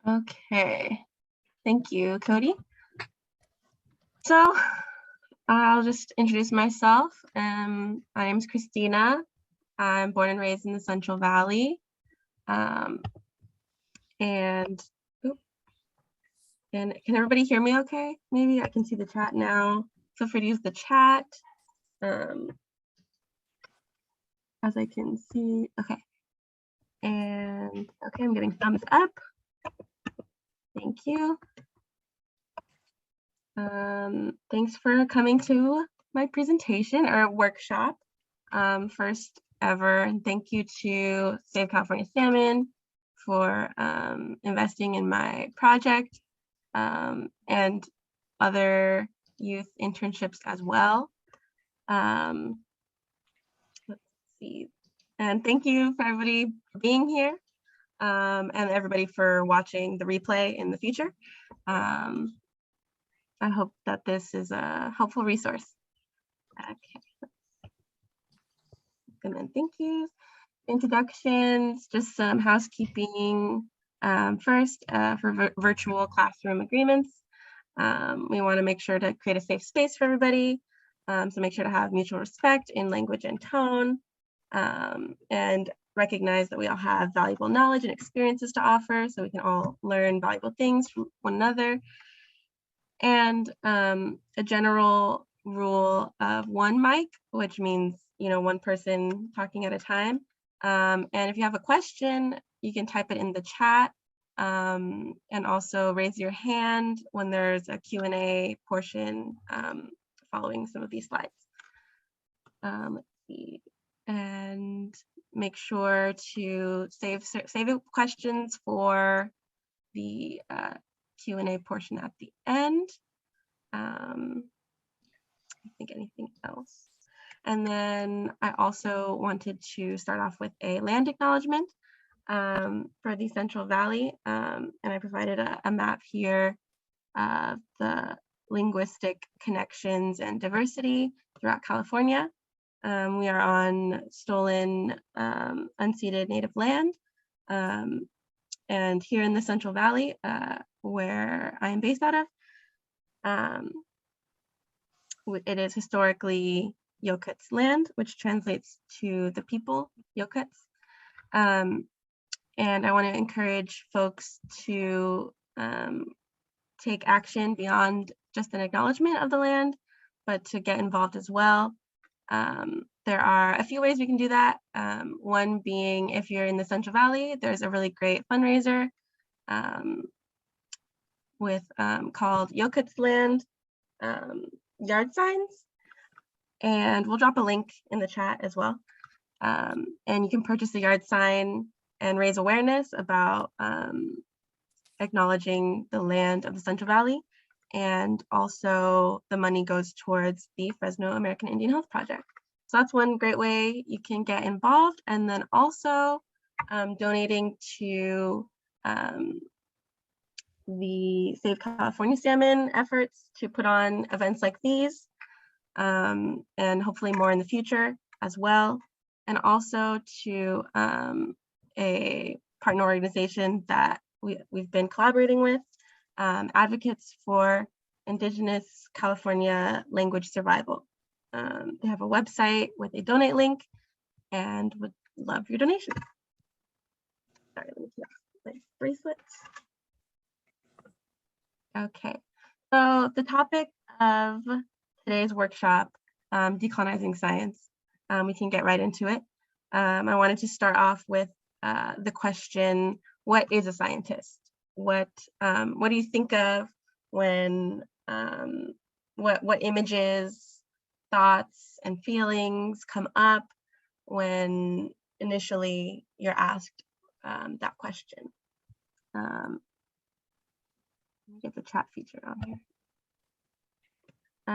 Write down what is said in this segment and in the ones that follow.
Okay, thank you, Cody. So I'll just introduce myself. My name is Christina. I'm born and raised in the Central Valley. And can everybody hear me okay? Maybe I can see the chat now. Feel free to use the chat. As I can see, okay. And okay, I'm getting thumbs up. Thank you. Thanks for coming to my presentation or workshop. First ever, and thank you to Save California Salmon for investing in my project and other youth internships as well. Let's see. And thank you for everybody for being here and everybody for watching the replay in the future. I hope that this is a helpful resource. Okay. And then thank you. Introductions, just some housekeeping. First, for virtual classroom agreements, we want to make sure to create a safe space for everybody. So make sure to have mutual respect in language and tone, and recognize that we all have valuable knowledge and experiences to offer, so we can all learn valuable things from one another. And a general rule of one mic, which means, one person talking at a time. And if you have a question, you can type it in the chat, and also raise your hand when there's a Q&A portion following some of these slides. Let's see, and make sure to save questions for the Q&A portion at the end. I think anything else. And then I also wanted to start off with a land acknowledgement for the Central Valley. And I provided a map here of the linguistic connections and diversity throughout California. We are on stolen, unceded native land. And here in the Central Valley, where I am based out of, it is historically Yokuts land, which translates to the people, Yokuts. And I want to encourage folks to take action beyond just an acknowledgement of the land, but to get involved as well. There are a few ways we can do that. One being, if you're in the Central Valley, there's a really great fundraiser called Yokuts Land yard signs, and we'll drop a link in the chat as well. And you can purchase a yard sign and raise awareness about acknowledging the land of the Central Valley, and also the money goes towards the Fresno American Indian Health Project. So that's one great way you can get involved, and then also donating to the Save California Salmon efforts to put on events like these, and hopefully more in the future as well. And also to a partner organization that we've been collaborating with, Advocates for Indigenous California Language Survival. They have a website with a donate link and would love your donation. Sorry, let me get my bracelets. Okay, so the topic of today's workshop, Decolonizing Science, we can get right into it. I wanted to start off with the question, what is a scientist? What do you think of when, what images, thoughts, and feelings come up when initially you're asked that question? Get the chat feature on here.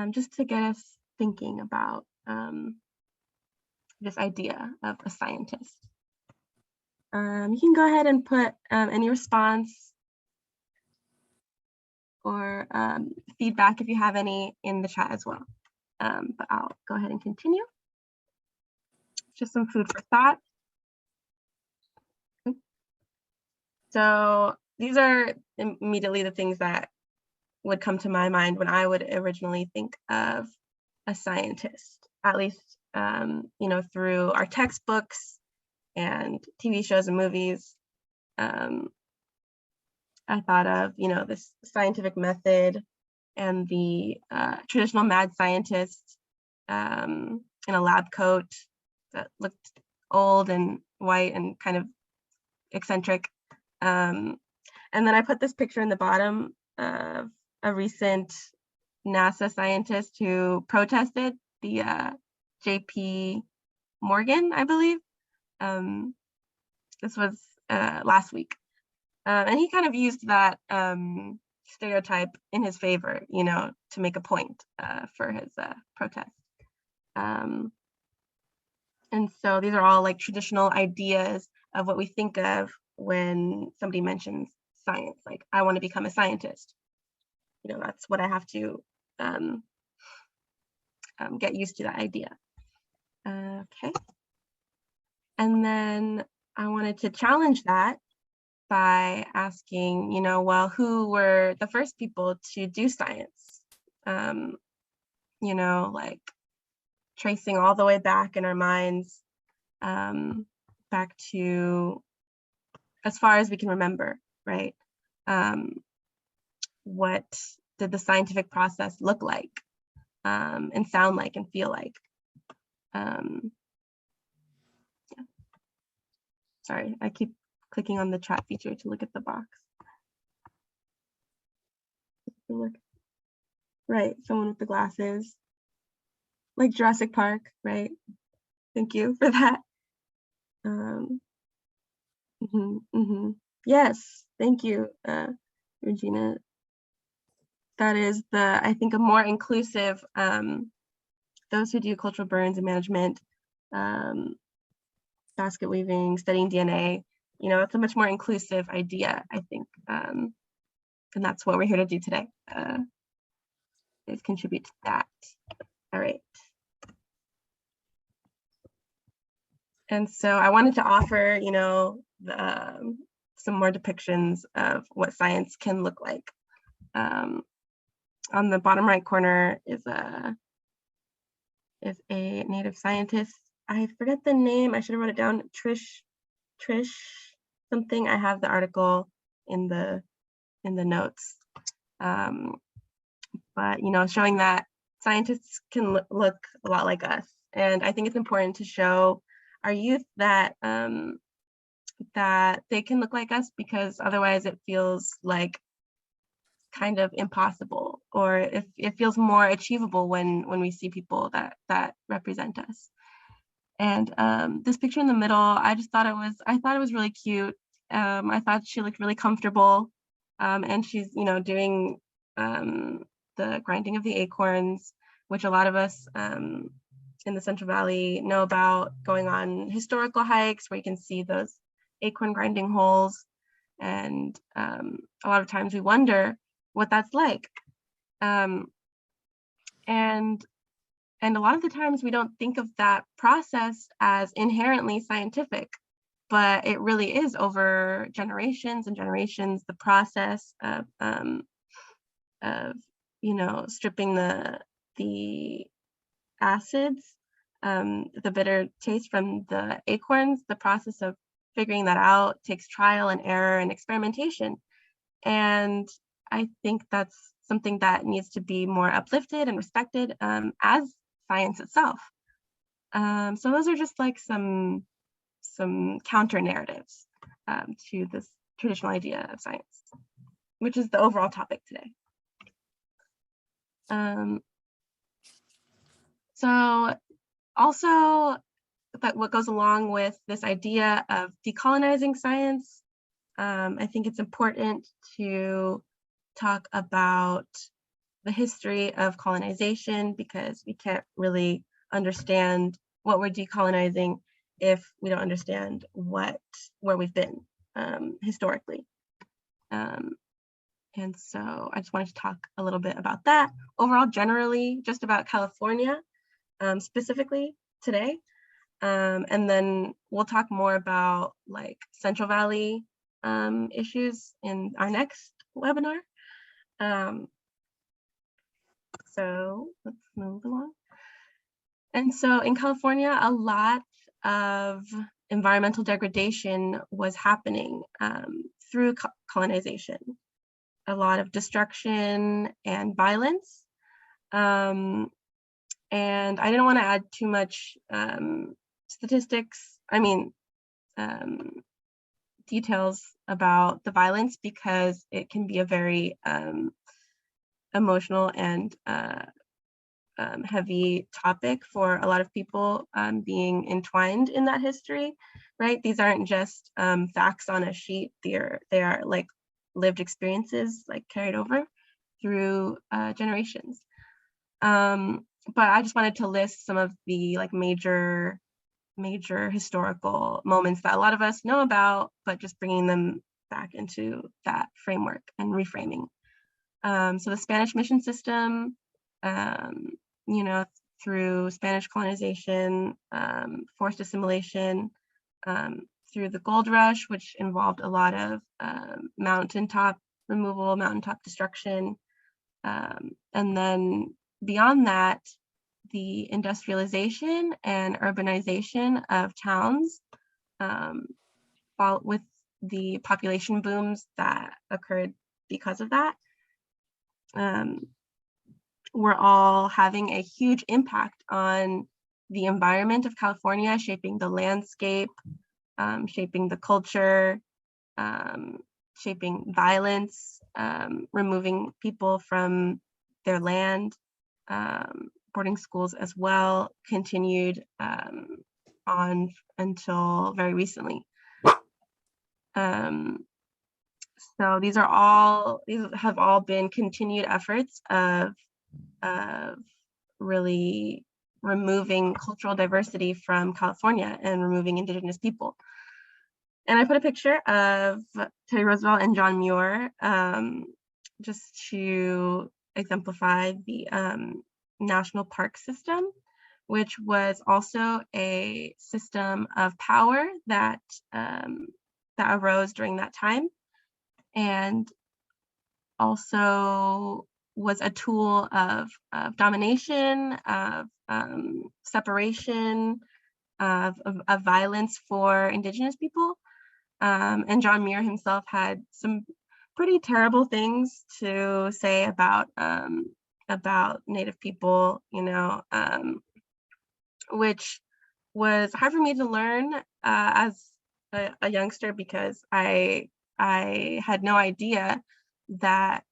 Just to get us thinking about this idea of a scientist. You can go ahead and put any response or feedback if you have any in the chat as well. But I'll go ahead and continue. Just some food for thought. Okay. So these are immediately the things that would come to my mind when I would originally think of a scientist, at least, you know, through our textbooks and TV shows and movies. I thought of, you know, this scientific method and the traditional mad scientist in a lab coat that looked old and white and kind of eccentric. And then I put this picture in the bottom of a recent NASA scientist who protested the JP Morgan, I believe. This was last week. And he kind of used that stereotype in his favor, you know, to make a point for his protest. And so these are all like traditional ideas of what we think of when somebody mentions science. Like, I want to become a scientist. You know, that's what I have to get used to, that idea. Okay. And then I wanted to challenge that by asking, you know, well, who were the first people to do science? You know, like tracing all the way back in our minds, back to as far as we can remember, right? What did the scientific process look like, and sound like and feel like? Yeah. Sorry, I keep clicking on the chat feature to look at the box. Look. Right, someone with the glasses, like Jurassic Park, right? Thank you for that. Yes, thank you, Regina. That is I think, a more inclusive, those who do cultural burns and management, basket weaving, studying DNA, you know, it's a much more inclusive idea, I think. And that's what we're here to do today, is contribute to that. All right. And so I wanted to offer, you know, some more depictions of what science can look like. On the bottom right corner is a native scientist. I forget the name. I should have wrote it down. Trish something. I have the article in the notes. But, you know, showing that scientists can look a lot like us. And I think it's important to show our youth that that they can look like us, because otherwise it feels like kind of impossible, or it feels more achievable when we see people that represent us. And this picture in the middle, I thought it was really cute. I thought she looked really comfortable, and she's, you know, doing the grinding of the acorns, which a lot of us in the Central Valley know about, going on historical hikes where you can see those acorn grinding holes. And a lot of times we wonder what that's like. And a lot of the times we don't think of that process as inherently scientific, but it really is, over generations and generations, the process of you know, stripping the acids, the bitter taste from the acorns. The process of figuring that out takes trial and error and experimentation. And I think that's something that needs to be more uplifted and respected as science itself. So those are just like some counter narratives to this traditional idea of science, which is the overall topic today. So also, that what goes along with this idea of decolonizing science, I think it's important to talk about the history of colonization, because we can't really understand what we're decolonizing if we don't understand where we've been historically. And so I just wanted to talk a little bit about that. Overall, generally, just about California specifically today. And then we'll talk more about like Central Valley issues in our next webinar. So let's move along. And so in California, a lot of environmental degradation was happening through colonization. A lot of destruction and violence. And I didn't want to add too much statistics, details about the violence, because it can be a very emotional and heavy topic for a lot of people being entwined in that history, right? These aren't just facts on a sheet. They are like lived experiences, like carried over through generations. But I just wanted to list some of the like major historical moments that a lot of us know about, but just bringing them back into that framework and reframing. So the Spanish mission system, through Spanish colonization, forced assimilation, through the gold rush, which involved a lot of mountaintop removal, mountaintop destruction. And then beyond that, the industrialization and urbanization of towns, with the population booms that occurred because of that, we're all having a huge impact on the environment of California, shaping the landscape, shaping the culture, shaping violence, removing people from their land. Boarding schools as well continued on until very recently. So these have all been continued efforts of really removing cultural diversity from California and removing indigenous people. And I put a picture of Teddy Roosevelt and John Muir just to exemplify the national park system, which was also a system of power that arose during that time, and also was a tool of domination, of separation, of violence for indigenous people. And John Muir himself had some pretty terrible things to say about Native people, which was hard for me to learn as a youngster, because I had no idea that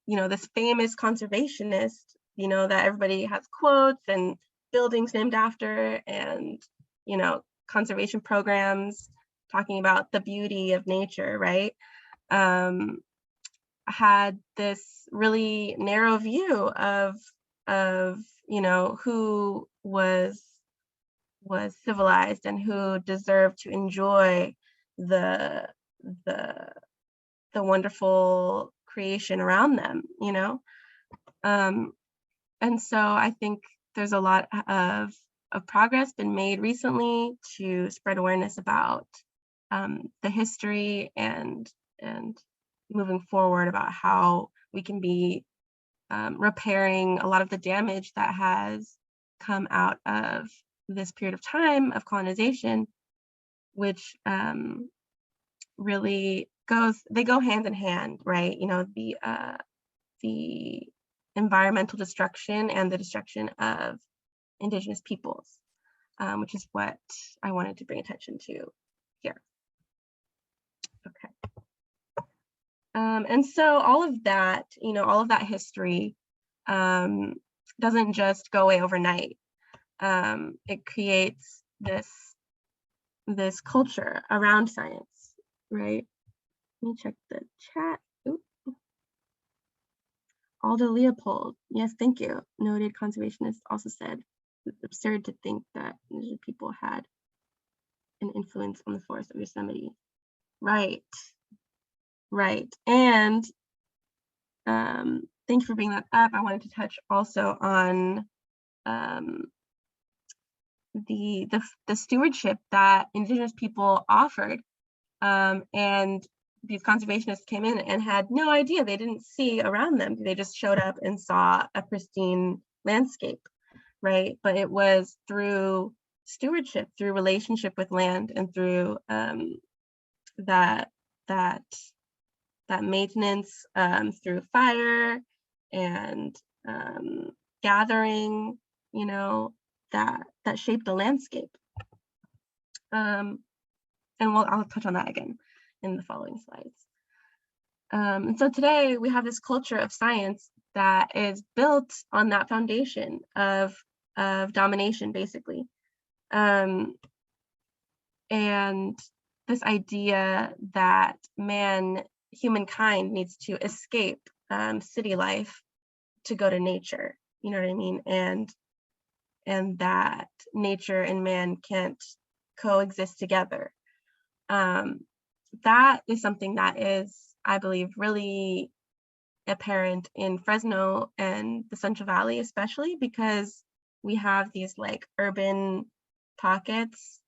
this famous conservationist, that everybody has quotes and buildings named after, and conservation programs talking about the beauty of nature, right? Had this really narrow view of who was civilized and who deserved to enjoy the wonderful creation around them, and so I think there's a lot of progress been made recently to spread awareness about the history and moving forward about how we can be repairing a lot of the damage that has come out of this period of time of colonization, which really they go hand in hand, right? The environmental destruction and the destruction of indigenous peoples, which is what I wanted to bring attention to here. Okay. And so all of that history doesn't just go away overnight. It creates this culture around science, right? Let me check the chat. Oop. Aldo Leopold, yes, thank you. Noted conservationist also said it's absurd to think that indigenous people had an influence on the forest of Yosemite. Right. And thank you for bringing that up. I wanted to touch also on the stewardship that indigenous people offered And these conservationists came in and had no idea. They didn't see around them. They just showed up and saw a pristine landscape, right? But it was through stewardship, through relationship with land, and through that maintenance, through fire and gathering, you know, that shaped the landscape. And I'll touch on that again in the following slides. And so today we have this culture of science that is built on that foundation of domination, basically. And this idea that humankind needs to escape city life to go to nature, you know what I mean? And that nature and man can't coexist together. That is something that is, I believe, really apparent in Fresno and the Central Valley, especially because we have these like urban pockets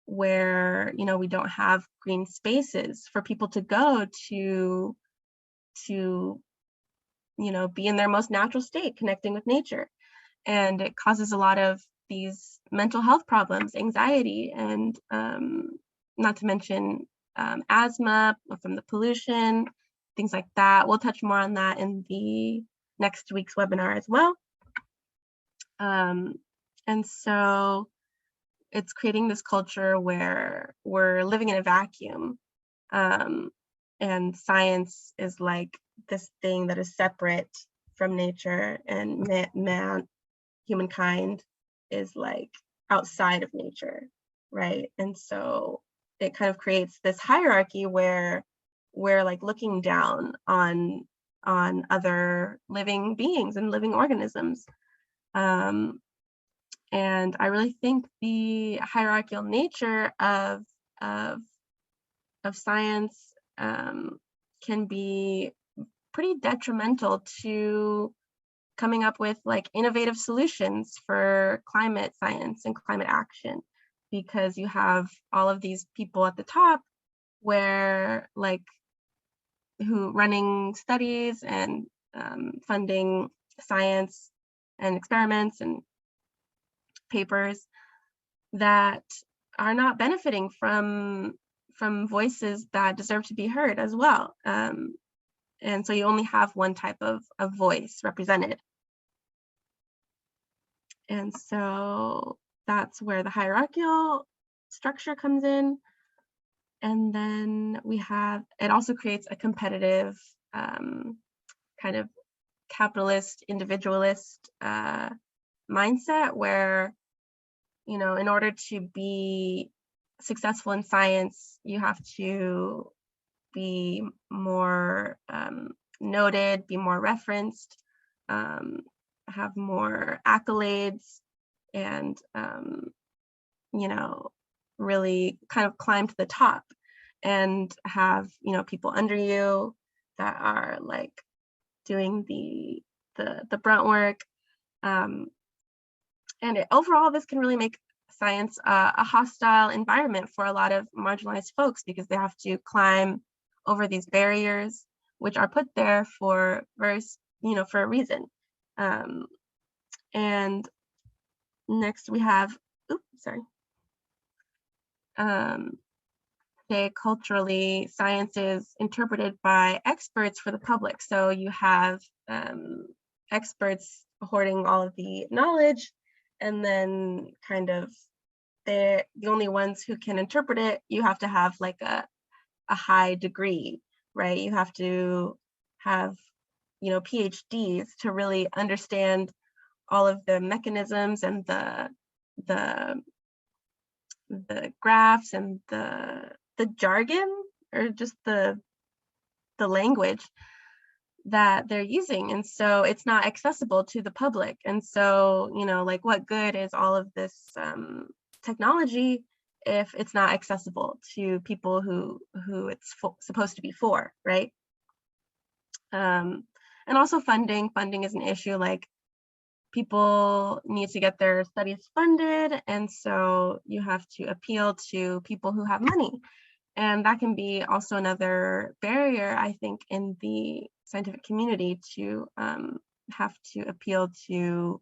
where, you know, we don't have green spaces for people to go to, you know, be in their most natural state, connecting with nature. And it causes a lot of these mental health problems, anxiety, and not to mention asthma from the pollution, things like that. We'll touch more on that in the next week's webinar as well. And so it's creating this culture where we're living in a vacuum, and science is like this thing that is separate from nature, and humankind is like outside of nature, right? And so it kind of creates this hierarchy where we're like looking down on other living beings and living organisms. And I really think the hierarchical nature of science can be pretty detrimental to coming up with like innovative solutions for climate science and climate action, because you have all of these people at the top where like who running studies and funding science and experiments and papers that are not benefiting from voices that deserve to be heard as well. And so you only have one type of voice represented. And so that's where the hierarchical structure comes in. And then we have, it also creates a competitive kind of capitalist, individualist mindset where, you know, in order to be successful in science, you have to be more noted, be more referenced, have more accolades, and you know, really kind of climb to the top and have, you know, people under you that are like doing the brunt work. And overall, this can really make science a hostile environment for a lot of marginalized folks, because they have to climb over these barriers, which are put there for for a reason. And next we have, culturally, science is interpreted by experts for the public. So you have experts hoarding all of the knowledge, and then kind of they're the only ones who can interpret it. You have to have like a high degree, right? You have to have, you know, PhDs to really understand all of the mechanisms and the graphs and the jargon, or just the language that they're using. And so it's not accessible to the public. And so, you know, like what good is all of this technology if it's not accessible to people who it's supposed to be for, right? And also funding is an issue. Like people need to get their studies funded, and so you have to appeal to people who have money. And that can be also another barrier, I think, in the scientific community to have to appeal to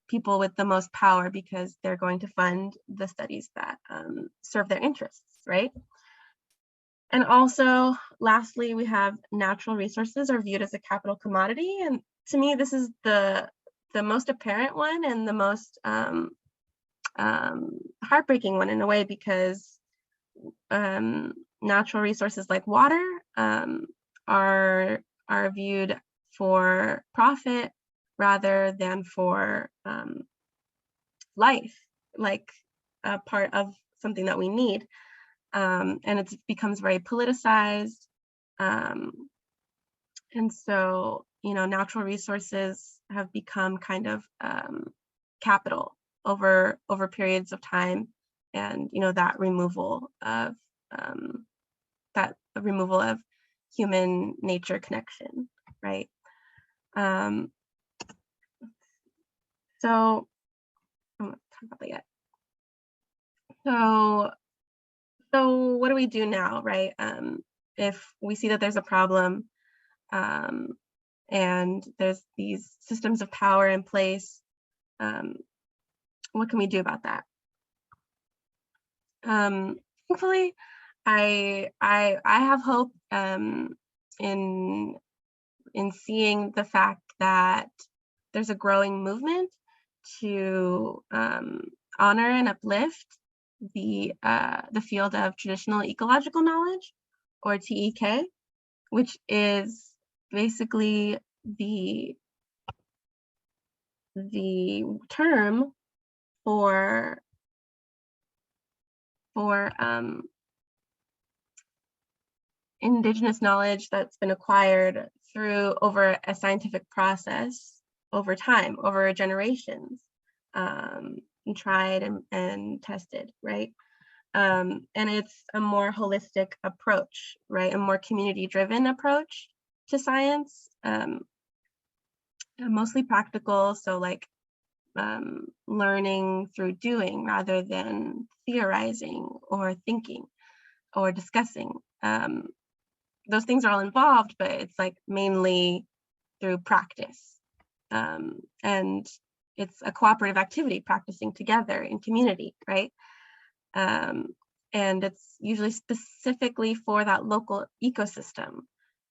people with the most power because they're going to fund the studies that serve their interests, right? And also, lastly, we have natural resources are viewed as a capital commodity. And to me, this is the most apparent one and the most heartbreaking one in a way, because natural resources like water are viewed for profit rather than for life, like a part of something that we need. And it becomes very politicized. And so, natural resources have become kind of capital over periods of time, and that removal of human nature connection, right? So I'm gonna talk about that yet. So what do we do now, right? If we see that there's a problem and there's these systems of power in place, what can we do about that? Thankfully, I have hope in seeing the fact that there's a growing movement to honor and uplift the field of traditional ecological knowledge, or TEK, which is basically the term for indigenous knowledge that's been acquired over a scientific process over time, over generations, and tried and tested, right? And it's a more holistic approach, right? A more community-driven approach to science, mostly practical, so like learning through doing rather than theorizing or thinking or discussing. Those things are all involved, but it's like mainly through practice. And it's a cooperative activity, practicing together in community, right? And it's usually specifically for that local ecosystem,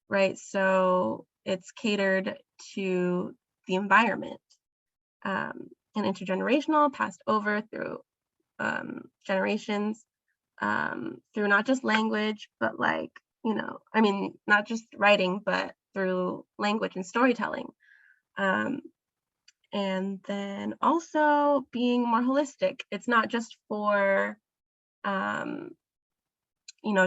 right? So it's catered to the environment, and intergenerational, passed over through generations, through not just language, but like, not just writing, but through language and storytelling. And then also being more holistic. It's not just for, to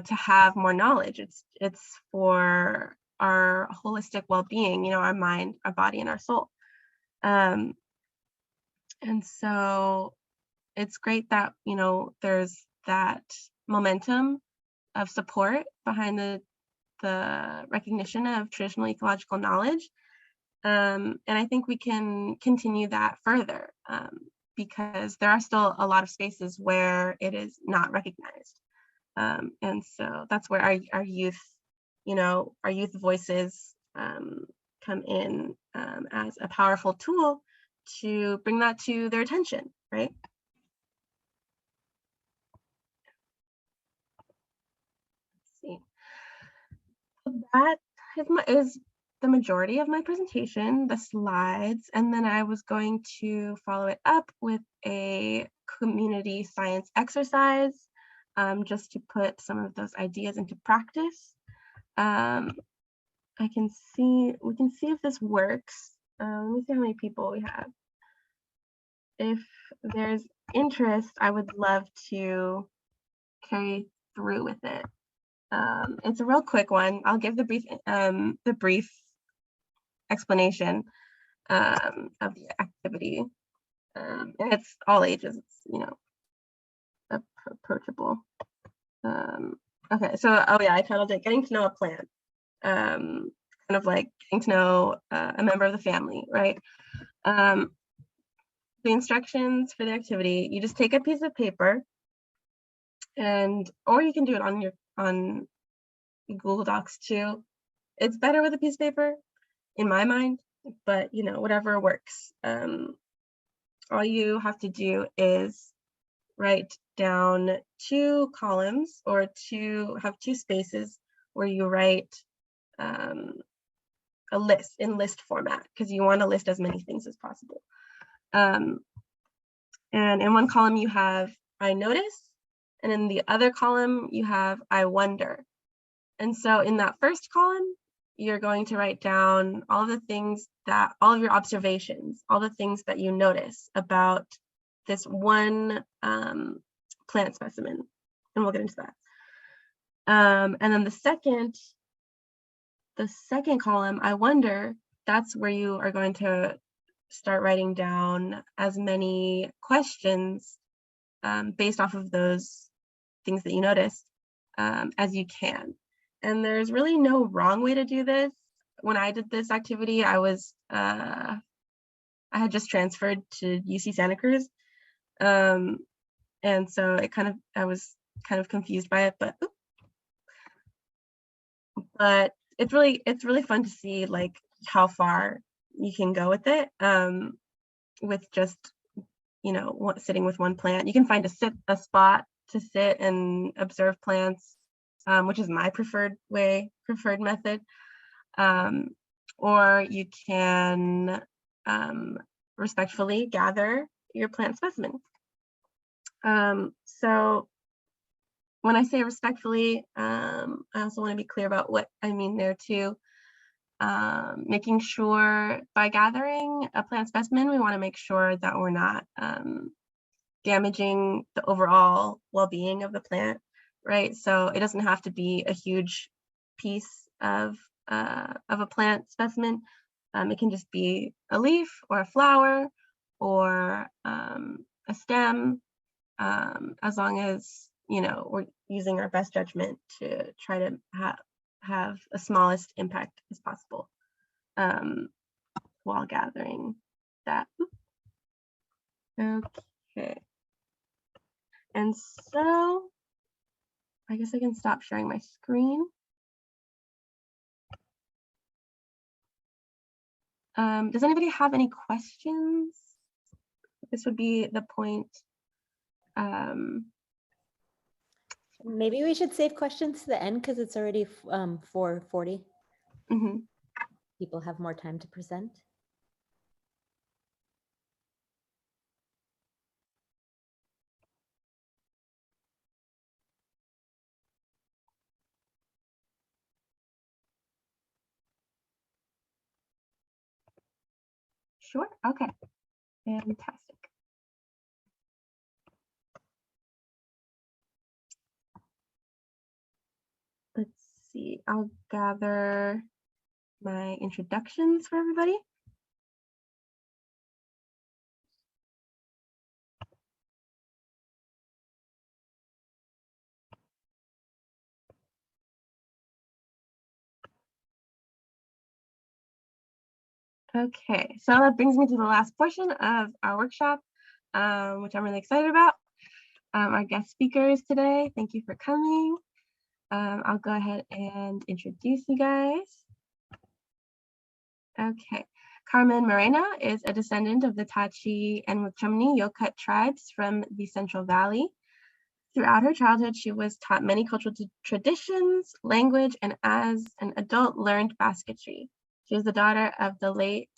have more knowledge. It's for our holistic well-being, our mind, our body, and our soul. And so it's great that, there's that momentum of support behind the recognition of traditional ecological knowledge. And I think we can continue that further, because there are still a lot of spaces where it is not recognized. And so that's where our youth, our youth voices come in as a powerful tool to bring that to their attention, right? Let's see. That is the majority of my presentation, the slides, and then I was going to follow it up with a community science exercise, just to put some of those ideas into practice. we can see if this works. Let me see how many people we have. If there's interest, I would love to carry through with it. It's a real quick one. I'll give the brief explanation of the activity. And it's all ages. It's approachable. Okay, so I titled it "Getting to Know a Plant." Kind of like getting to know a member of the family, right? The instructions for the activity: you just take a piece of paper or you can do it on Google Docs too. It's better with a piece of paper, in my mind, but whatever works. All you have to do is write down 2 columns, or have 2 spaces where you write a list in list format, because you want to list as many things as possible. And in one column you have I notice, and in the other column you have I wonder. And so in that first column, you're going to write down all of your observations, all the things that you notice about this one plant specimen, and we'll get into that. And then the second column, I wonder, that's where you are going to start writing down as many questions based off of those things that you noticed as you can. And there's really no wrong way to do this. When I did this activity, I had just transferred to UC Santa Cruz. And so I was kind of confused by it, but it's really fun to see like how far you can go with it, with just sitting with one plant. You can find a spot to sit and observe plants, which is my preferred method, or you can respectfully gather your plant specimen. So when I say respectfully, I also want to be clear about what I mean there too. Making sure by gathering a plant specimen, we want to make sure that we're not damaging the overall well-being of the plant, right? So it doesn't have to be a huge piece of a plant specimen. It can just be a leaf or a flower or a stem, as long as we're using our best judgment to try to have the smallest impact as possible while gathering that. Okay. And so I guess I can stop sharing my screen. Does anybody have any questions? This would be the point. Maybe we should save questions to the end because it's already 4:40. Mm-hmm. People have more time to present. Sure. Okay. Fantastic. Let's see. I'll gather my introductions for everybody. Okay, so that brings me to the last portion of our workshop, which I'm really excited about. Our guest speakers today, thank you for coming. I'll go ahead and introduce you guys. Okay, Carmen Moreno is a descendant of the Tachi and Wachumni Yokut tribes from the Central Valley. Throughout her childhood, she was taught many cultural traditions, language, and as an adult learned basketry. She is the daughter of the late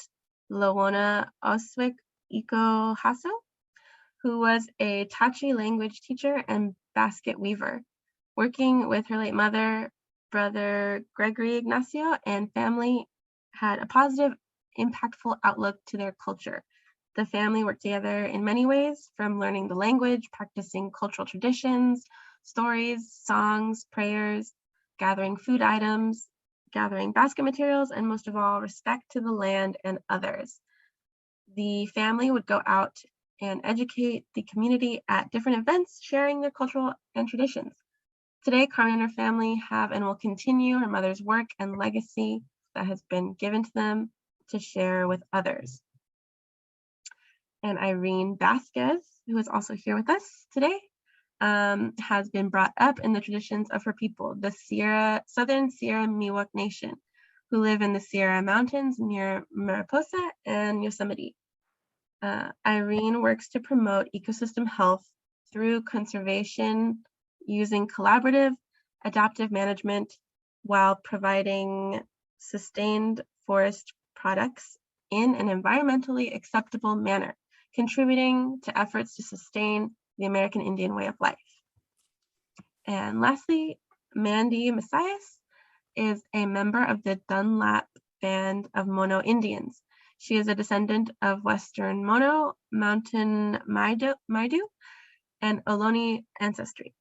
Lawona Oswick Iko Hasso, who was a Tachi language teacher and basket weaver. Working with her late mother, brother Gregory Ignacio, and family had a positive, impactful outlook to their culture. The family worked together in many ways, from learning the language, practicing cultural traditions, stories, songs, prayers, gathering food items, gathering basket materials, and most of all, respect to the land and others. The family would go out and educate the community at different events, sharing their cultural and traditions. Today, Carmen and her family have and will continue her mother's work and legacy that has been given to them to share with others. And Irene Vasquez, who is also here with us today, has been brought up in the traditions of her people, the Southern Sierra Miwok Nation, who live in the Sierra Mountains near Mariposa and Yosemite. Irene works to promote ecosystem health through conservation using collaborative, adaptive management while providing sustained forest products in an environmentally acceptable manner, contributing to efforts to sustain the American Indian way of life. And lastly, Mandy Macias is a member of the Dunlap Band of Mono Indians. She is a descendant of Western Mono, Mountain Maidu, and Ohlone ancestry.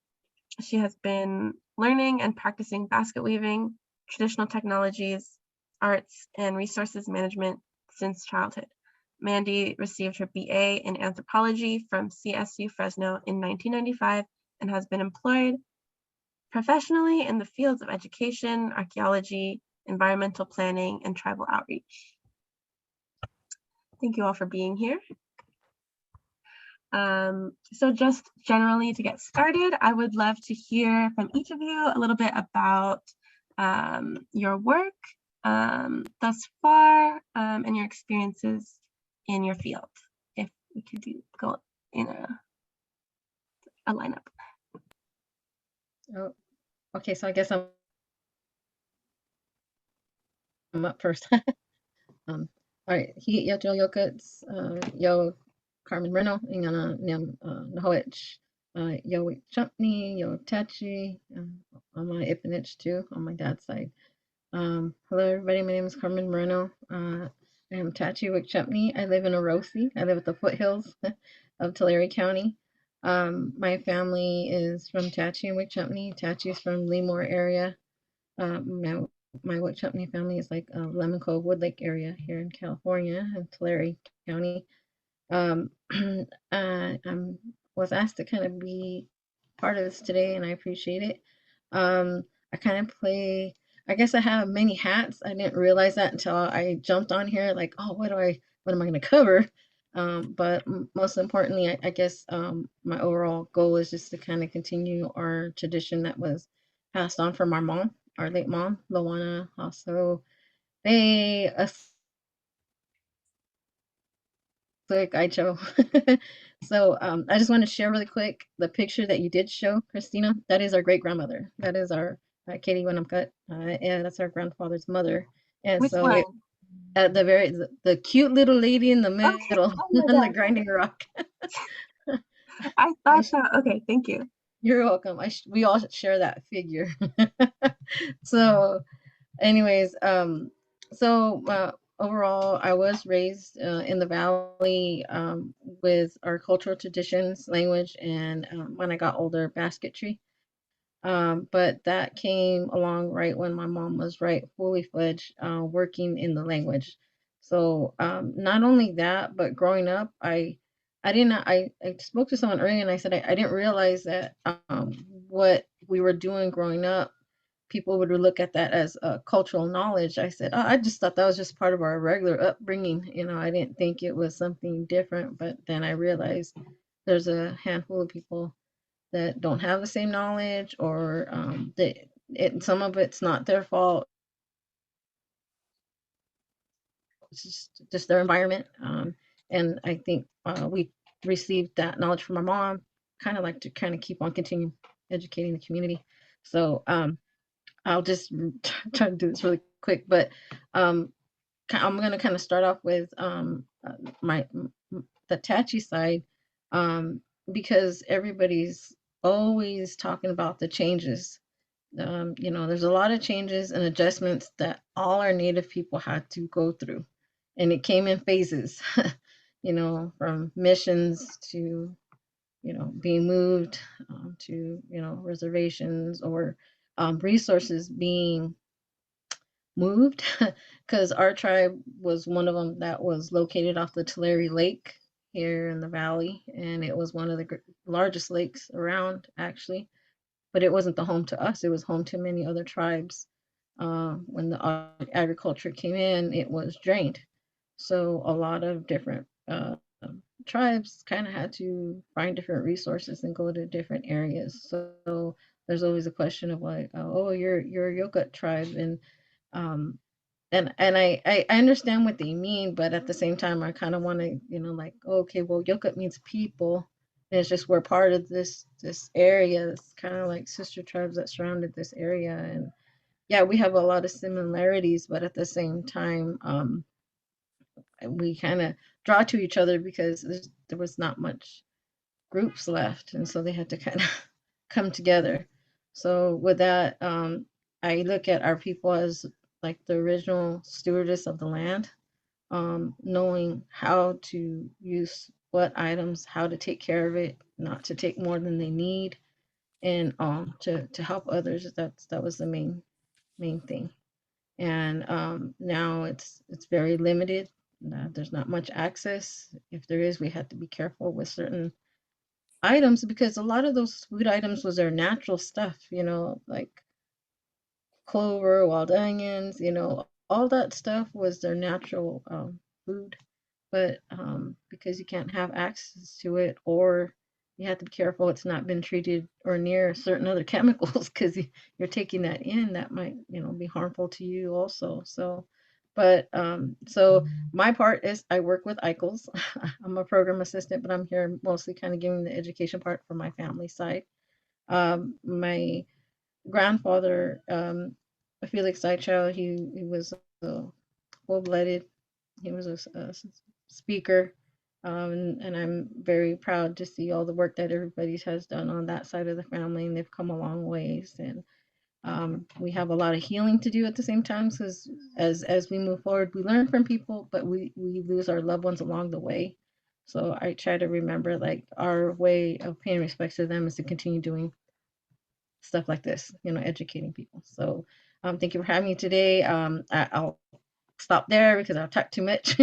She has been learning and practicing basket weaving, traditional technologies, arts, and resources management since childhood. Mandy received her BA in anthropology from CSU Fresno in 1995 and has been employed professionally in the fields of education, archaeology, environmental planning, and tribal outreach. Thank you all for being here. So just generally to get started, I would love to hear from each of you a little bit about your work thus far and your experiences in your field. If we could go in a lineup. Oh, okay, so I guess I'm up first. All right, yo Yokuts, yo Carmen Moreno, ingana nyam Nahoich, yo Chumpney, yo Tachi, on my Ipinich too, on my dad's side. Hello everybody, my name is Carmen Moreno. I am Tachi Wickchumpney. I live in Orosi. I live at the foothills of Tulare County. My family is from Tachi and Wickchumpney. Tachi is from Lemoore area. My Wickchumpney family is like Lemon Cove, Wood Lake area here in California in Tulare County. I was asked to kind of be part of this today, and I appreciate it. I kind of play. I guess I have many hats. I didn't realize that until I jumped on here. Like, oh, what am I going to cover? But most importantly, I guess my overall goal is just to kind of continue our tradition that was passed on from our mom, our late mom, Lowana. Also, they So I just want to share really quick the picture that you did show, Christina. That is our great grandmother. That is our Katie Wenham-Cut, and that's our grandfather's mother. And Which so one? at the cute little lady in the middle Okay. Oh on the grinding rock. I thought so. Okay, thank you. You're welcome. We all share that figure. So anyways, overall, I was raised in the valley with our cultural traditions, language, and when I got older, basketry. But that came along right when my mom was fully fledged working in the language. So not only that, but growing up, I spoke to someone earlier and I said I didn't realize that what we were doing growing up, people would look at that as cultural knowledge. I said, oh, I just thought that was just part of our regular upbringing. I didn't think it was something different. But then I realized there's a handful of people that don't have the same knowledge, or some of it's not their fault. It's just their environment. And I think we received that knowledge from our mom, kind of like to kind of keep on continuing educating the community. So I'll just try to do this really quick, but I'm going to kind of start off with the Tachi side, because everybody's always talking about the changes. There's a lot of changes and adjustments that all our Native people had to go through, and it came in phases. From missions to being moved to reservations, or resources being moved, because our tribe was one of them that was located off the Tulare Lake here in the valley, and it was one of the largest lakes around, actually, but it wasn't the home to us. It was home to many other tribes. When the agriculture came in, it was drained, so a lot of different tribes kind of had to find different resources and go to different areas. So there's always a question of like, oh, you're a Yokut tribe, um, and I understand what they mean, but at the same time, I kind of want to, like, okay, well, Yokut means people, and it's just we're part of this area. It's kind of like sister tribes that surrounded this area, and yeah, we have a lot of similarities, but at the same time, we kind of draw to each other because there was not much groups left, and so they had to kind of come together. So with that, I look at our people as like the original stewardess of the land, knowing how to use what items, how to take care of it, not to take more than they need, and to help others. That was the main thing. And now it's very limited. There's not much access. If there is, we have to be careful with certain items because a lot of those food items was their natural stuff, like clover, wild onions, all that stuff was their natural food. But because you can't have access to it, or you have to be careful it's not been treated or near certain other chemicals because you're taking that in that might, be harmful to you also. So, but so my part is I work with ICLs. I'm a program assistant, but I'm here mostly kind of giving the education part from my family side. My grandfather, Felix Seichow, he was full-blooded. He was a speaker, and I'm very proud to see all the work that everybody has done on that side of the family, and they've come a long ways. And we have a lot of healing to do at the same time, because as we move forward, we learn from people, but we lose our loved ones along the way. So I try to remember like our way of paying respect to them is to continue doing stuff like this, educating people. So thank you for having me today. I'll stop there because I'll talk too much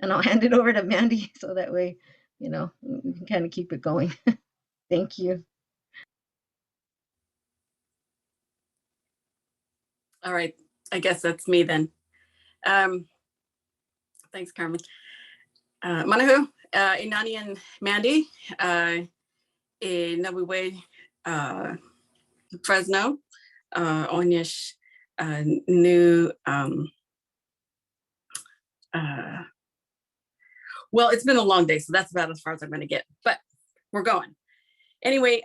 and I'll hand it over to Mandy so that way, we can kind of keep it going. Thank you. All right, I guess that's me then. Thanks, Carmen. Manahu, Inani and Mandy, Nawiwe, Fresno, Onyesh, New, well, it's been a long day, so that's about as far as I'm going to get, but we're going. Anyway,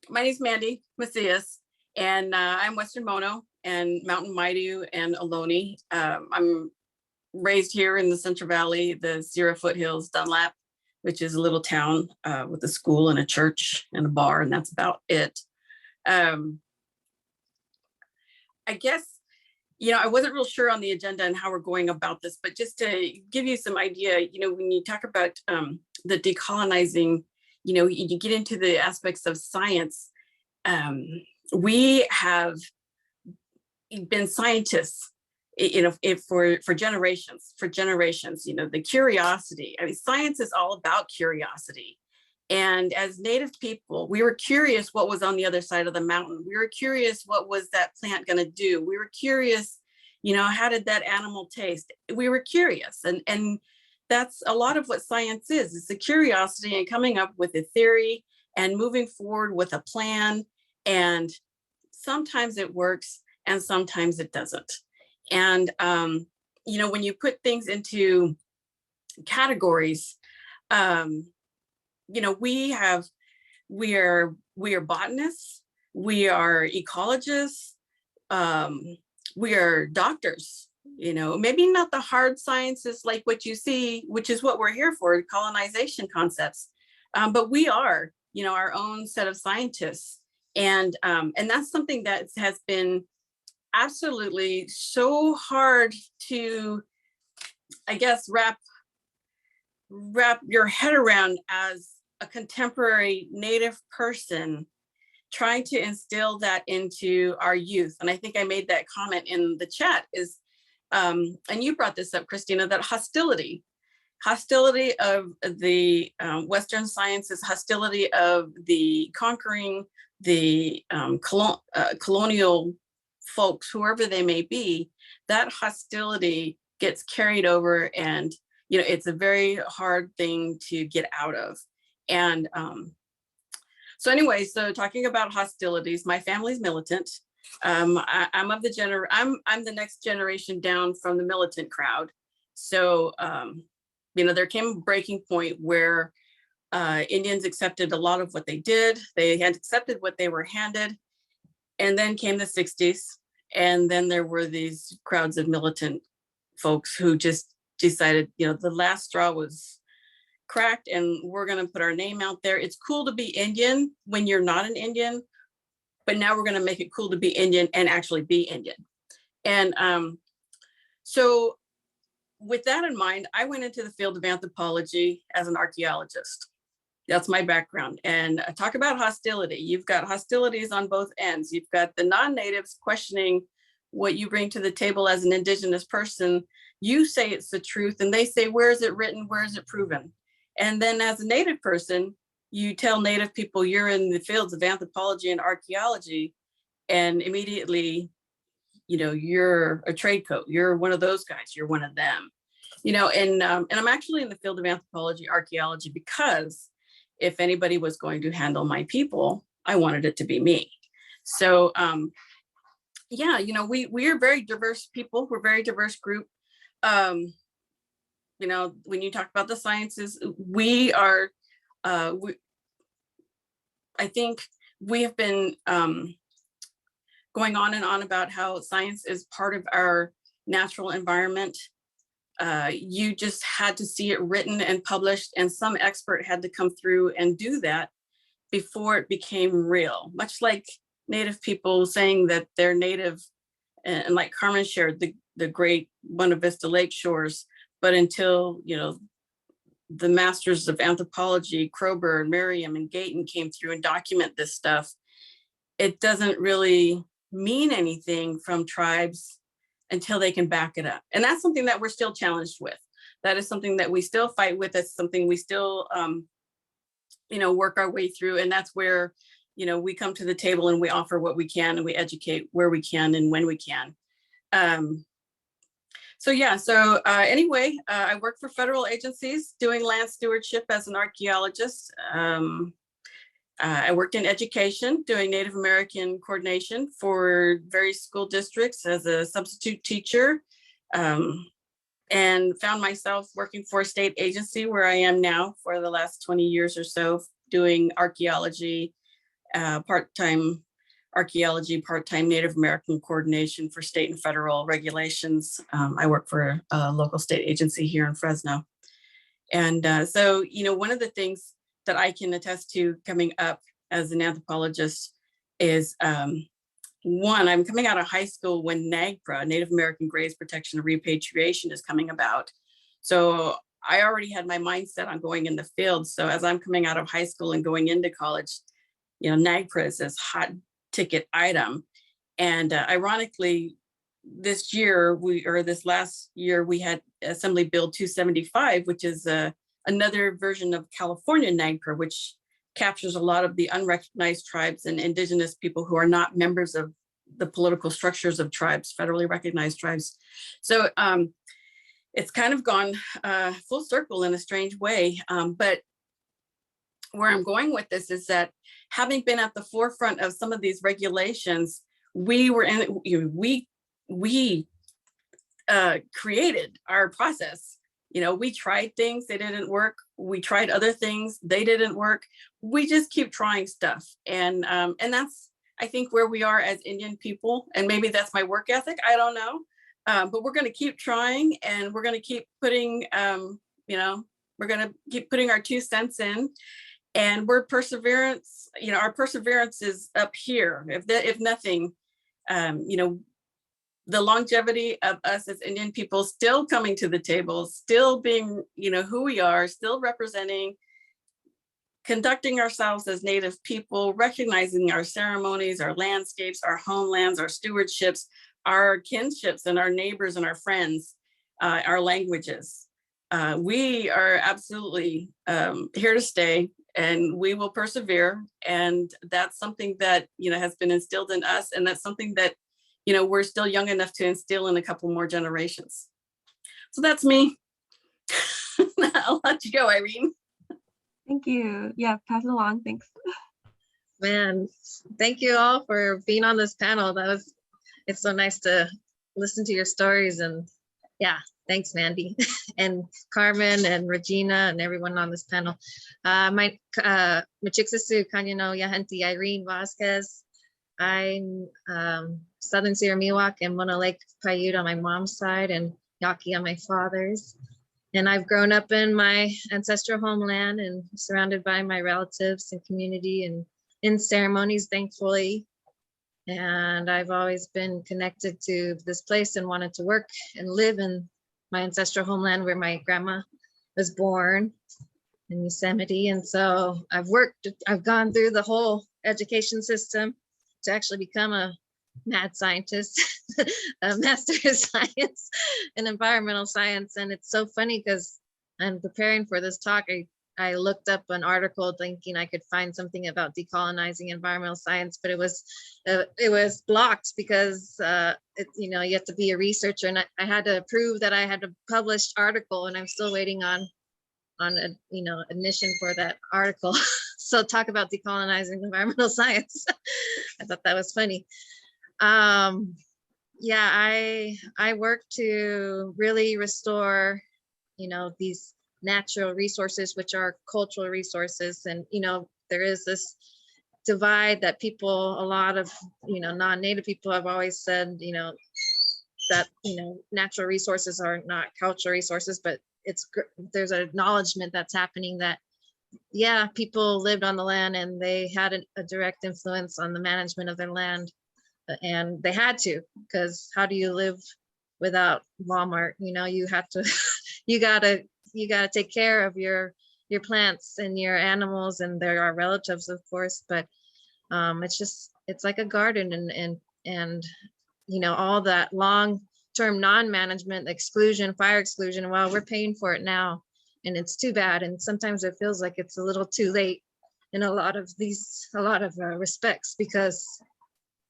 my name's Mandy Macias, and I'm Western Mono and Mountain Maidu and Ohlone. I'm raised here in the Central Valley, the Sierra Foothills, Dunlap, which is a little town with a school and a church and a bar, and that's about it. I guess, I wasn't real sure on the agenda and how we're going about this, but just to give you some idea, when you talk about the decolonizing, you get into the aspects of science. We have been scientists, for generations, the curiosity. I mean, science is all about curiosity. And as Native people, we were curious what was on the other side of the mountain. We were curious what was that plant going to do. We were curious, how did that animal taste? We were curious. And that's a lot of what science is. It's the curiosity and coming up with a theory and moving forward with a plan. And sometimes it works and sometimes it doesn't. And, when you put things into categories, we are botanists, we are ecologists, we are doctors, maybe not the hard sciences like what you see, which is what we're here for, colonization concepts, but we are, our own set of scientists. And that's something that has been absolutely so hard to, I guess, wrap your head around as a contemporary Native person, trying to instill that into our youth. And I think I made that comment in the chat is, and you brought this up, Christina, that hostility of the Western sciences, hostility of the conquering, the colonial folks, whoever they may be, that hostility gets carried over and it's a very hard thing to get out of. And so anyway, so talking about hostilities, my family's militant. I'm the next generation down from the militant crowd. So, there came a breaking point where Indians accepted a lot of what they did. They had accepted what they were handed. And then came the 60s. And then there were these crowds of militant folks who just decided, the last straw was cracked and we're going to put our name out there. It's cool to be Indian when you're not an Indian, but now we're going to make it cool to be Indian and actually be Indian. And so with that in mind, I went into the field of anthropology as an archaeologist. That's my background. And talk about hostility. You've got hostilities on both ends. You've got the non-natives questioning what you bring to the table as an indigenous person. You say it's the truth and they say, where is it written? Where is it proven? And then as a native person, you tell native people you're in the fields of anthropology and archaeology, and immediately, you're a trade coat. You're one of those guys. You're one of them, and I'm actually in the field of anthropology, archaeology, because if anybody was going to handle my people, I wanted it to be me. So, we are very diverse people. We're a very diverse group. When you talk about the sciences, we are, I think we have been going on and on about how science is part of our natural environment. You just had to see it written and published, and some expert had to come through and do that before it became real. Much like Native people saying that they're Native, and like Carmen shared, the great Buena Vista Lake shores, but until, the masters of anthropology, Kroeber and Merriam and Gayton came through and document this stuff, it doesn't really mean anything from tribes until they can back it up. And that's something that we're still challenged with. That is something that we still fight with. It's something we still, work our way through. And that's where, we come to the table and we offer what we can and we educate where we can and when we can. Anyway, I work for federal agencies doing land stewardship as an archaeologist. I worked in education doing Native American coordination for various school districts as a substitute teacher, and found myself working for a state agency where I am now for the last 20 years or so, doing archaeology, part-time archaeology, part-time Native American coordination for state and federal regulations. I work for a local state agency here in Fresno. And one of the things that I can attest to coming up as an anthropologist is, one, I'm coming out of high school when NAGPRA, Native American Graves Protection and Repatriation, is coming about. So I already had my mindset on going in the field. So as I'm coming out of high school and going into college, NAGPRA is this hot ticket item. And ironically, this last year, we had Assembly Bill 275, which is another version of California NAGPRA, which captures a lot of the unrecognized tribes and indigenous people who are not members of the political structures of tribes, federally recognized tribes. So it's kind of gone full circle in a strange way. But where I'm going with this is that having been at the forefront of some of these regulations, we created our process. We tried things, they didn't work. We tried other things, they didn't work. We just keep trying stuff. And that's, I think, where we are as Indian people. And maybe that's my work ethic, I don't know. But we're going to keep trying, and we're going to keep putting, we're going to keep putting our 2 cents in. And we're perseverance, our perseverance is up here. If nothing, the longevity of us as Indian people still coming to the table, still being, who we are, still representing, conducting ourselves as Native people, recognizing our ceremonies, our landscapes, our homelands, our stewardships, our kinships and our neighbors and our friends, our languages. We are absolutely here to stay, and we will persevere. And that's something that, has been instilled in us. And that's something that, we're still young enough to instill in a couple more generations. So that's me. I'll let you go, Irene. Thank you. Yeah, pass it along. Thanks. Man, thank you all for being on this panel. It's so nice to listen to your stories, and yeah, thanks, Mandy and Carmen and Regina and everyone on this panel. My Machixasu Kanyano Yahanti Irene Vasquez. I'm Southern Sierra Miwok and Mona Lake Paiute on my mom's side and Yaqui on my father's. And I've grown up in my ancestral homeland and surrounded by my relatives and community and in ceremonies, thankfully. And I've always been connected to this place and wanted to work and live in my ancestral homeland where my grandma was born in Yosemite. And so I've gone through the whole education system to actually become a mad scientist, a master of science in environmental science. And it's so funny because I'm preparing for this talk. I looked up an article thinking I could find something about decolonizing environmental science, but it was blocked because you have to be a researcher, and I had to prove that I had a published article, and I'm still waiting on admission for that article. So talk about decolonizing environmental science. I thought that was funny. Yeah, I work to really restore, these natural resources, which are cultural resources. And, there is this divide that a lot of, non-native people have always said, that, natural resources are not cultural resources, but there's an acknowledgement that's happening that, yeah, people lived on the land and they had a direct influence on the management of their land. And they had to, because how do you live without Walmart? You have to, you gotta take care of your plants and your animals, and there are relatives, of course, but it's like a garden, and all that long-term non-management, exclusion, fire exclusion, well, we're paying for it now, and it's too bad. And sometimes it feels like it's a little too late in a lot of respects, because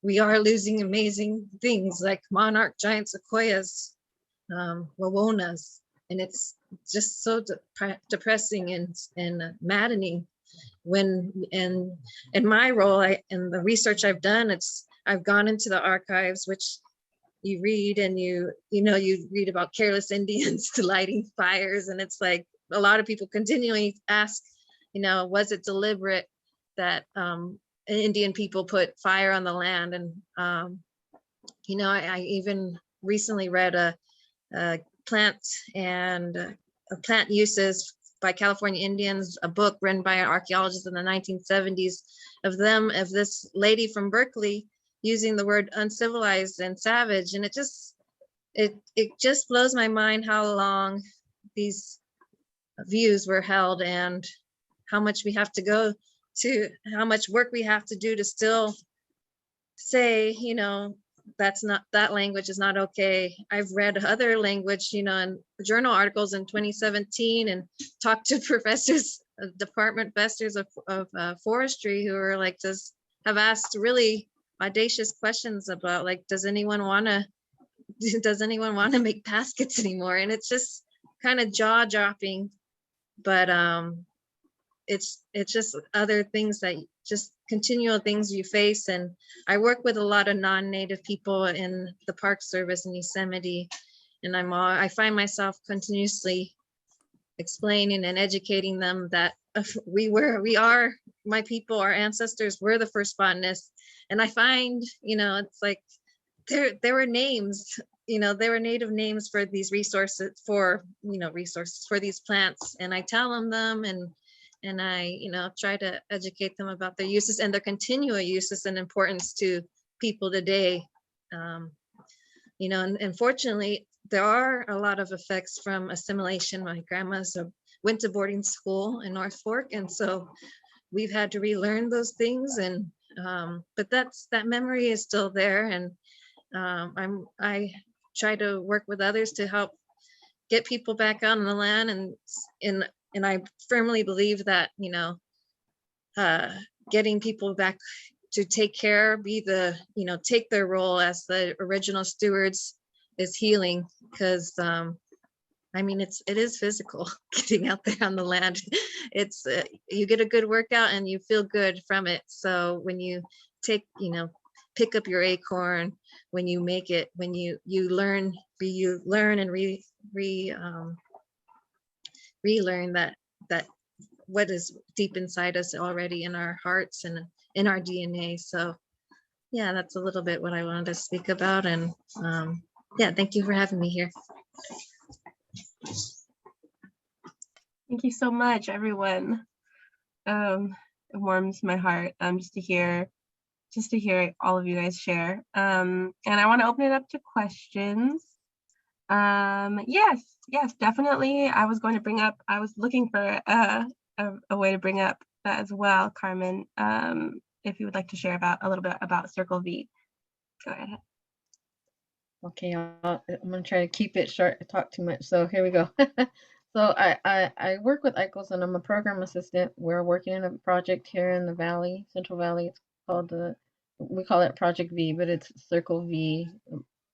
we are losing amazing things like monarch giant sequoias, wawonas, and it's just so depressing and maddening. When in my role, in the research I've done, I've gone into the archives, which you read, and you read about careless Indians lighting fires, and it's like a lot of people continually ask, was it deliberate that Indian people put fire on the land? And I even recently read a plant uses by California Indians, a book written by an archaeologist in the 1970s of this lady from Berkeley using the word uncivilized and savage. And it just blows my mind how long these views were held, and how much we have to go to, how much work we have to do to still say, that language is not okay. I've read other language, in journal articles in 2017, and talked to professors, department professors of forestry, who are like, have asked really audacious questions about, like, does anyone want to make baskets anymore? And it's just kind of jaw dropping, but it's just other things that just continual things you face. And I work with a lot of non-native people in the Park Service in Yosemite, and I find myself continuously explaining and educating them that my people, our ancestors were the first botanists. And I find, it's like there were names, there were native names for these resources, for these plants, and I tell them and I, try to educate them about their uses and their continual uses and importance to people today. And unfortunately, there are a lot of effects from assimilation. My grandma's went to boarding school in North Fork, and so we've had to relearn those things. And but that memory is still there, and I try to work with others to help get people back out on the land, and I firmly believe that, getting people back to take care, take their role as the original stewards is healing, because I mean, it is physical getting out there on the land. It's you get a good workout and you feel good from it. So when you take, pick up your acorn, when you make it, when you learn and relearn that what is deep inside us already in our hearts and in our DNA. So yeah, that's a little bit what I wanted to speak about. And yeah, thank you for having me here. Thank you so much, everyone. It warms my heart just to hear all of you guys share. And I want to open it up to questions. Yes, definitely. I was looking for a way to bring up that as well, Carmen. If you would like to share a little bit about Circle V, go ahead. Okay, I'm gonna try to keep it short. I talk too much, so here we go. So I work with Ecological, and I'm a program assistant. We're working in a project here in the Valley, Central Valley. It's called we call it Project V, but it's Circle V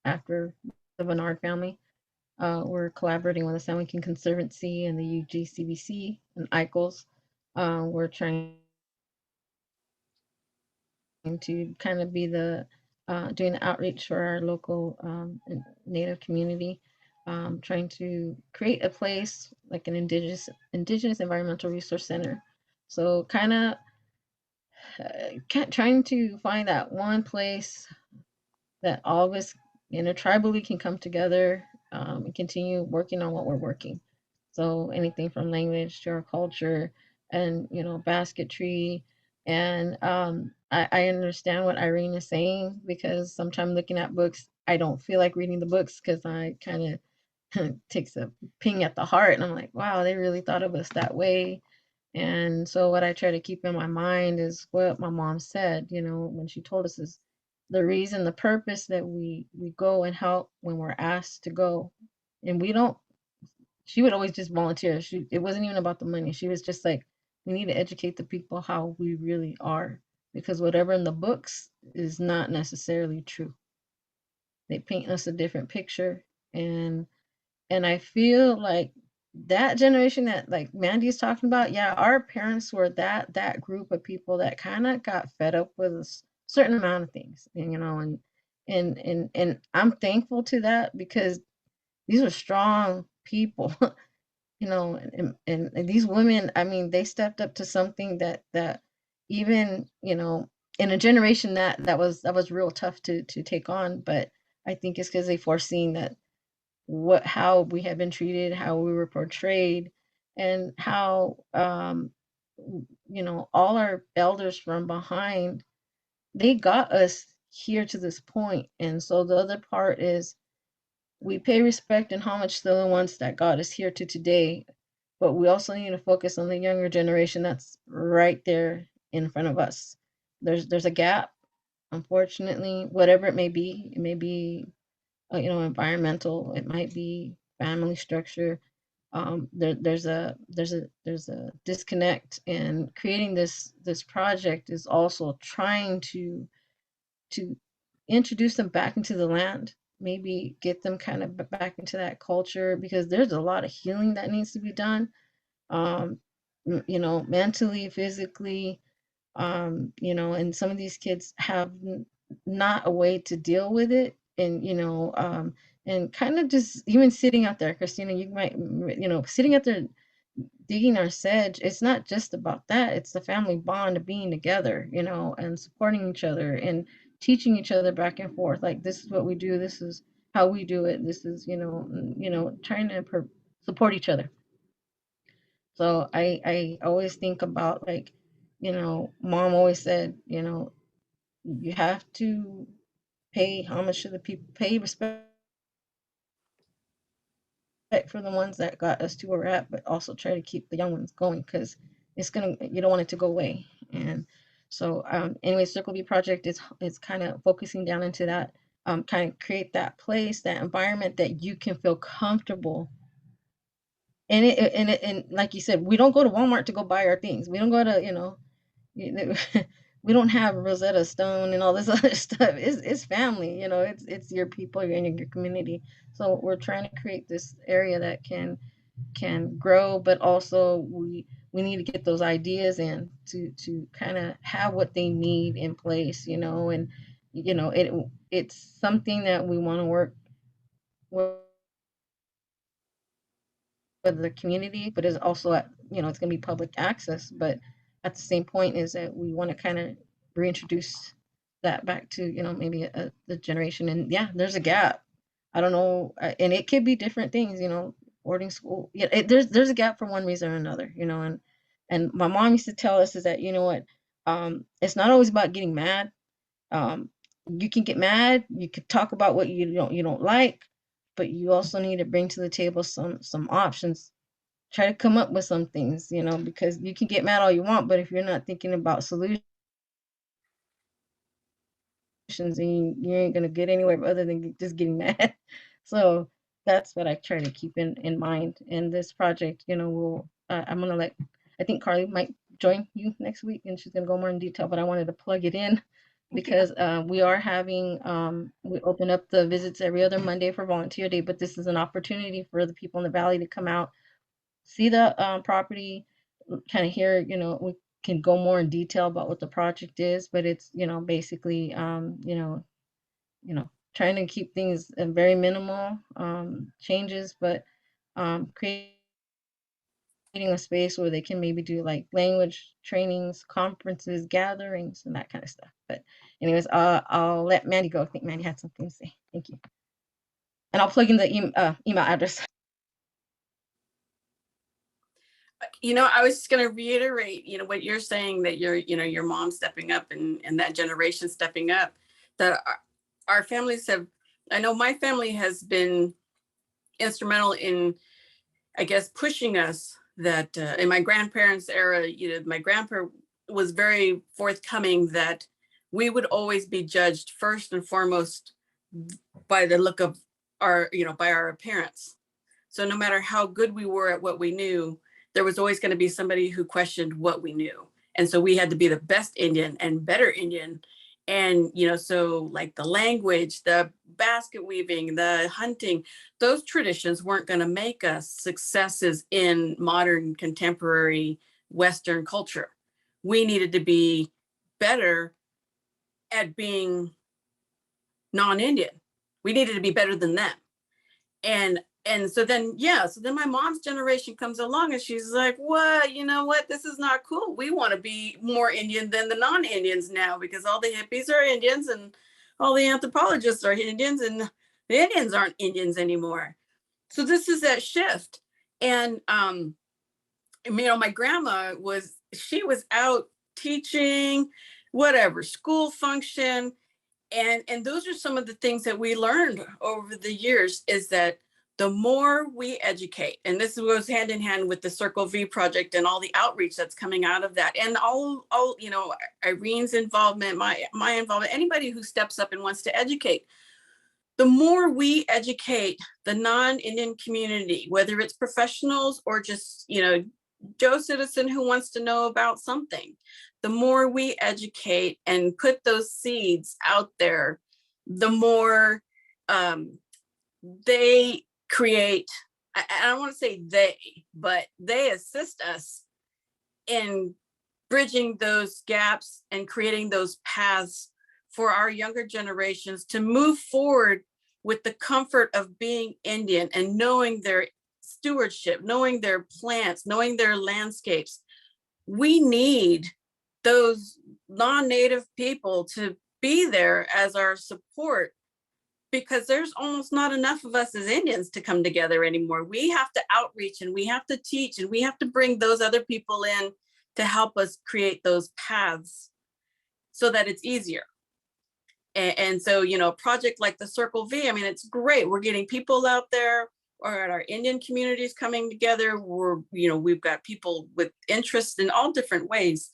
after the Bernard family. We're collaborating with the San Joaquin Conservancy and the UGCBC and ICOS. We're trying to kind of be doing the outreach for our local Native community, trying to create a place like an indigenous environmental resource center. So kind of trying to find that one place that all of us, tribally can come together and continue working on what we're working. So anything from language to our culture and, basketry. And I understand what Irene is saying, because sometimes looking at books, I don't feel like reading the books because I kind of takes a ping at the heart. And I'm like, wow, they really thought of us that way. And so what I try to keep in my mind is what my mom said, when she told us is the reason, the purpose that we go and help when we're asked to go. And we don't, she would always just volunteer. It wasn't even about the money. She was just like, we need to educate the people how we really are, because whatever in the books is not necessarily true. They paint us a different picture. And I feel like that generation that like Mandy is talking about, yeah, our parents were that group of people that kind of got fed up with a certain amount of things, and I'm thankful to that, because these are strong people, and these women, I mean, they stepped up to something that even, in a generation that was real tough to take on. But I think it's because they foreseen that how we had been treated, how we were portrayed, and how all our elders from behind, they got us here to this point. And so the other part is we pay respect and homage to the ones that got us here to today, but we also need to focus on the younger generation that's right there in front of us. There's a gap, unfortunately, whatever it may be. It may be environmental, it might be family structure. There's a disconnect, and creating this project is also trying to introduce them back into the land, maybe get them kind of back into that culture, because there's a lot of healing that needs to be done, mentally, physically, and some of these kids have not a way to deal with it. And and kind of just even sitting out there, Christina, you might, sitting out there digging our sedge, it's not just about that. It's the family bond of being together, and supporting each other and teaching each other back and forth, like, this is what we do, this is how we do it, this is, trying to support each other. So I always think about, like, mom always said, you have to pay homage to the people, pay respect for the ones that got us to where we're at, but also try to keep the young ones going, because you don't want it to go away. And so anyway, Circle V project is kind of focusing down into that, kind of create that place, that environment that you can feel comfortable. And like you said, we don't go to Walmart to go buy our things. We don't go to, we don't have Rosetta Stone and all this other stuff. It's family, you know, it's your people and your community. So we're trying to create this area that can grow, but also we need to get those ideas in to kind of have what they need in place, you know, and you know it's something that we want to work with the community, but it's also at, you know, it's going to be public access, but at the same point is that we want to kind of reintroduce that back to, you know, maybe the generation. And yeah, there's a gap. I don't know, and it could be different things, you know, boarding school. Yeah, there's a gap for one reason or another, you know. And my mom used to tell us is that, you know what, it's not always about getting mad. Um, you can get mad, you could talk about what you don't like, but you also need to bring to the table some options. Try to come up with some things, you know, because you can get mad all you want, but if you're not thinking about solutions, you ain't gonna get anywhere other than just getting mad. So that's what I try to keep in mind. And this project, you know, will I'm gonna let, I think Carly might join you next week, and she's gonna go more in detail. But I wanted to plug it in because we are having we open up the visits every other Monday for Volunteer Day, but this is an opportunity for the people in the valley to come out, see the property, kind of hear, you know, we can go more in detail about what the project is, but it's, you know, basically, trying to keep things very minimal changes, but creating a space where they can maybe do like language trainings, conferences, gatherings, and that kind of stuff. But anyways, I'll let Mandy go. I think Mandy had something to say. Thank you. And I'll plug in the email address. You know, I was just going to reiterate, you know, what you're saying, that your mom stepping up and that generation stepping up, that our families have, I know my family has been instrumental in, I guess, pushing us that in my grandparents' era, you know, my grandpa was very forthcoming that we would always be judged first and foremost by the look of our, you know, by our appearance. So no matter how good we were at what we knew, there was always going to be somebody who questioned what we knew. And so we had to be the best Indian and better Indian. And, you know, so like the language, the basket weaving, the hunting, those traditions weren't going to make us successes in modern contemporary Western culture. We needed to be better at being non-Indian. We needed to be better than them. And so then, yeah, so then my mom's generation comes along and she's like, what, you know what, this is not cool. We want to be more Indian than the non-Indians now, because all the hippies are Indians and all the anthropologists are Indians, and the Indians aren't Indians anymore. So this is that shift. And, you know, my grandma she was out teaching, whatever, school function. And those are some of the things that we learned over the years, is that the more we educate, and this goes hand in hand with the Circle V project and all the outreach that's coming out of that, and all you know, Irene's involvement, my involvement, anybody who steps up and wants to educate, the more we educate the non-Indian community, whether it's professionals or just, you know, Joe citizen who wants to know about something, the more we educate and put those seeds out there, the more they create, I don't want to say they, but they assist us in bridging those gaps and creating those paths for our younger generations to move forward with the comfort of being Indian and knowing their stewardship, knowing their plants, knowing their landscapes. We need those non-native people to be there as our support, because there's almost not enough of us as Indians to come together anymore. We have to outreach and we have to teach and we have to bring those other people in to help us create those paths so that it's easier. And so, you know, a project like the Circle V, I mean, it's great. We're getting people out there, or at our Indian communities coming together. We've got people with interests in all different ways.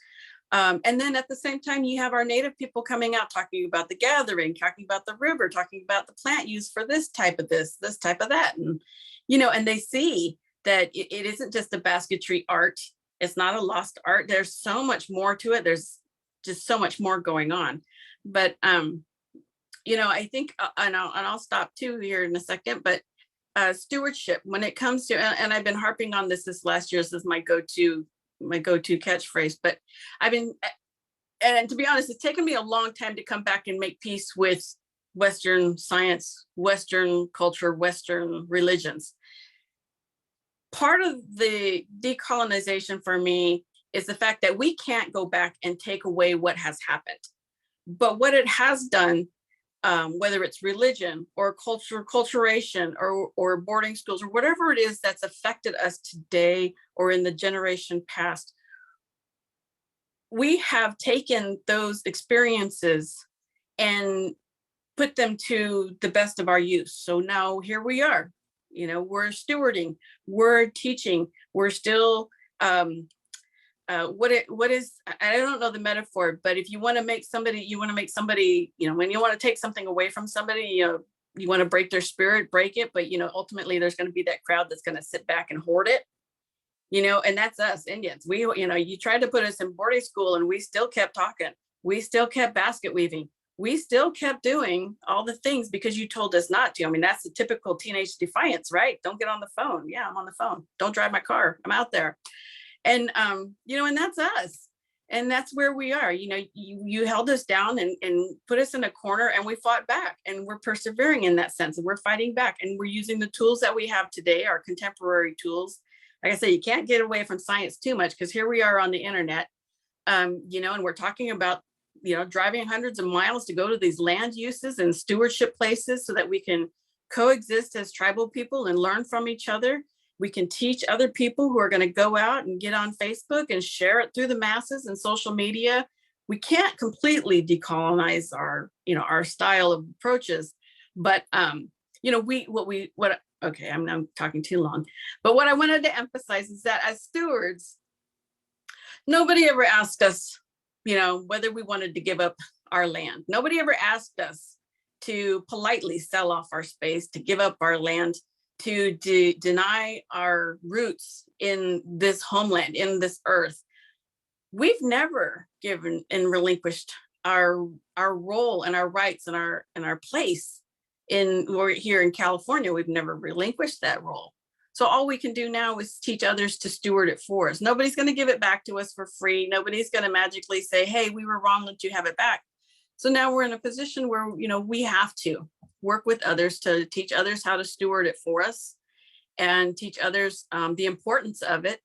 And then at the same time, you have our native people coming out, talking about the gathering, talking about the river, talking about the plant use for this type of this type of that. And, you know, and they see that it isn't just a basketry art. It's not a lost art. There's so much more to it. There's just so much more going on. But you know, I think, and I'll stop too here in a second, but stewardship, when it comes to, and I've been harping on this last year, this is my go-to catchphrase, but I've been, and to be honest, it's taken me a long time to come back and make peace with Western science, Western culture, Western religions. Part of the decolonization for me is the fact that we can't go back and take away what has happened. But what it has done, whether it's religion or culturation or boarding schools or whatever it is that's affected us today or in the generation past, we have taken those experiences and put them to the best of our use. So now here we are, you know, we're stewarding, we're teaching, we're still, what is, I don't know the metaphor, but if you want to make somebody, you know, when you want to take something away from somebody, you know, you want to break their spirit, break it, but, you know, ultimately there's going to be that crowd that's going to sit back and hoard it, you know, and that's us Indians. We, you know, you tried to put us in boarding school and we still kept talking. We still kept basket weaving. We still kept doing all the things because you told us not to. I mean, that's the typical teenage defiance, right? Don't get on the phone. Yeah, I'm on the phone. Don't drive my car. I'm out there. And, you know, and that's us. And that's where we are. You know, you held us down and put us in a corner and we fought back, and we're persevering in that sense, and we're fighting back, and we're using the tools that we have today, our contemporary tools. Like I say, you can't get away from science too much because here we are on the internet, you know, and we're talking about, you know, driving hundreds of miles to go to these land uses and stewardship places so that we can coexist as tribal people and learn from each other. We can teach other people who are going to go out and get on Facebook and share it through the masses and social media. We can't completely decolonize our, you know, our style of approaches, but, you know, okay, I'm talking too long, but what I wanted to emphasize is that as stewards, nobody ever asked us, you know, whether we wanted to give up our land. Nobody ever asked us to politely sell off our space, to give up our land, to deny our roots in this homeland, in this earth. We've never given and relinquished our role and our rights and our place we're here in California. We've never relinquished that role. So all we can do now is teach others to steward it for us. Nobody's going to give it back to us for free. Nobody's going to magically say, hey, we were wrong, let you have it back. So now we're in a position where, you know, we have to work with others to teach others how to steward it for us and teach others the importance of it,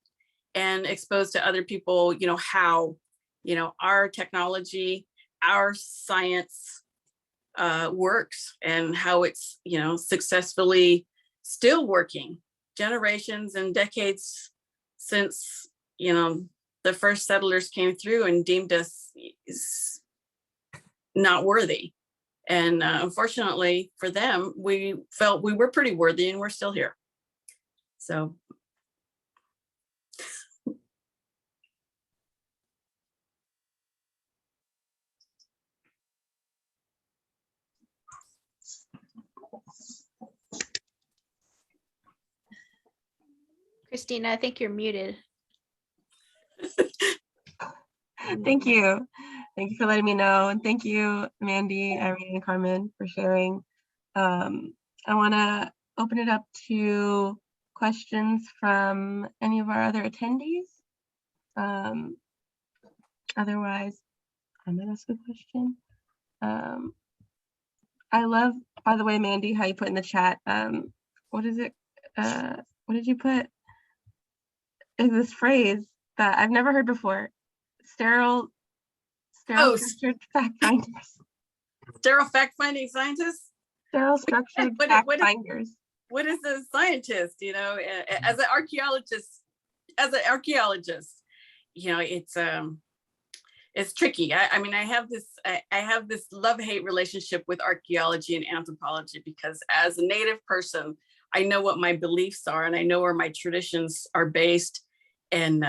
and expose to other people, you know, how, you know, our technology, our science works, and how it's, you know, successfully still working generations and decades since, you know, the first settlers came through and deemed us not worthy. And unfortunately for them, we felt we were pretty worthy, and we're still here. So. Christina, I think you're muted. Thank you. Thank you for letting me know. And thank you, Mandy, Irene, and Carmen, for sharing. I want to open it up to questions from any of our other attendees. Otherwise, I'm going to ask a question. I love, by the way, Mandy, how you put in the chat. What is it? What did you put? Is this phrase that I've never heard before? Sterile structured fact finders. Sterile fact finding scientists? Sterile structured fact finders. What is a scientist? You know, as an archaeologist, you know, it's tricky. I mean, I have this love-hate relationship with archaeology and anthropology, because as a Native person, I know what my beliefs are and I know where my traditions are based. And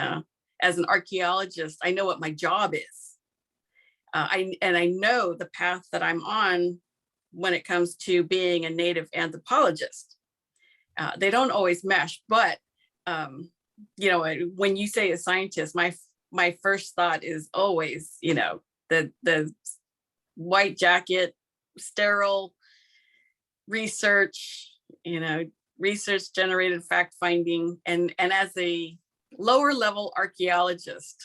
as an archaeologist, I know what my job is. I know the path that I'm on when it comes to being a Native anthropologist. They don't always mesh, but you know, when you say a scientist, my first thought is always, you know, the white jacket, sterile research, research generated fact finding. And as a lower level archaeologist,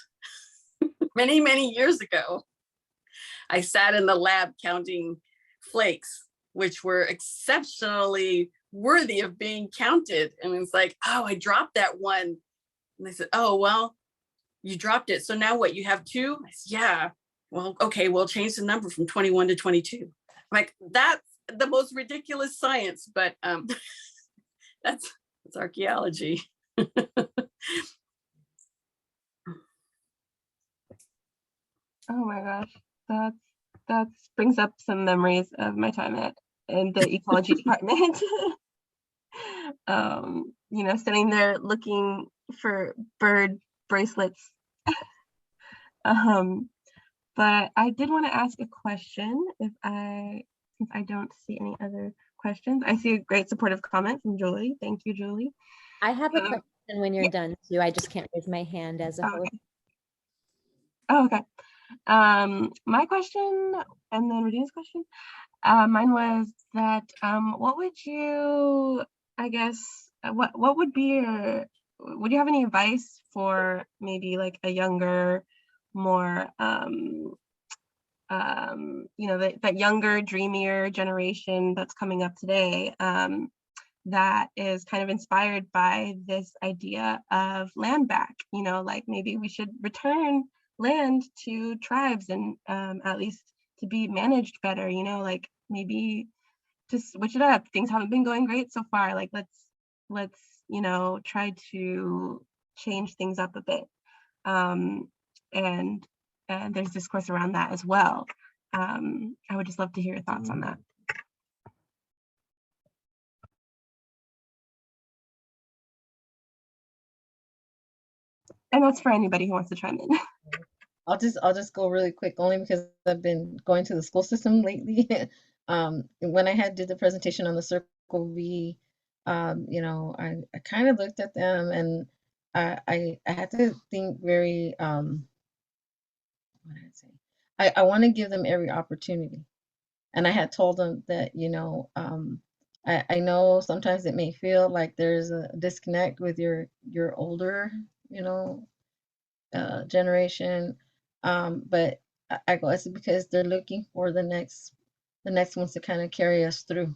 many, many years ago, I sat in the lab counting flakes, which were exceptionally worthy of being counted. And it's like, oh, I dropped that one. And they said, oh, well, you dropped it. So now what, you have two? I said, yeah. Well, okay, we'll change the number from 21 to 22. I'm like, that's the most ridiculous science, but that's archaeology. Oh my gosh, that brings up some memories of my time in the ecology department. Sitting there looking for bird bracelets. But I did want to ask a question since I don't see any other questions. I see a great supportive comment from Julie. Thank you, Julie. I have a question when you're done too. I just can't raise my hand as a host. Oh, okay. My question, and then Regina's question, mine was that what would you, I guess, what would be would you have any advice for maybe like a younger, more that younger, dreamier generation that's coming up today, that is kind of inspired by this idea of land back, like maybe we should return land to tribes and at least to be managed better, like maybe just switch it up. Things haven't been going great so far. Like let's try to change things up a bit. And there's discourse around that as well. I would just love to hear your thoughts on that. And that's for anybody who wants to chime in. I'll just go really quick, only because I've been going to the school system lately. When I did the presentation on the Circle V, I kind of looked at them and I had to think very, what did I say? I want to give them every opportunity. And I had told them that, I know sometimes it may feel like there's a disconnect with your older, generation. But I go, it's because they're looking for the next ones to kind of carry us through.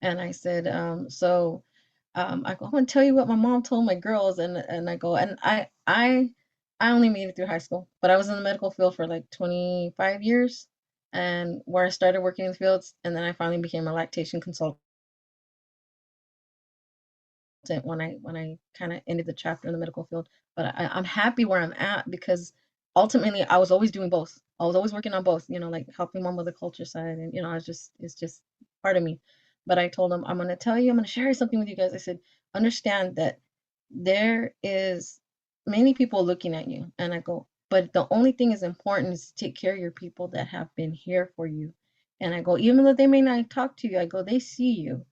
And I said, I go, I'm gonna tell you what my mom told my girls, and I go, and I only made it through high school, but I was in the medical field for like 25 years, and where I started working in the fields, and then I finally became a lactation consultant when I kind of ended the chapter in the medical field. But I'm happy where I'm at because ultimately I was always doing both. I was always working on both, like helping mom with the culture side, and it's just part of me. But I told them, I'm gonna share something with you guys. I said, understand that there is many people looking at you, and I go, but the only thing is important is to take care of your people that have been here for you. And I go, even though they may not talk to you, I go, they see you.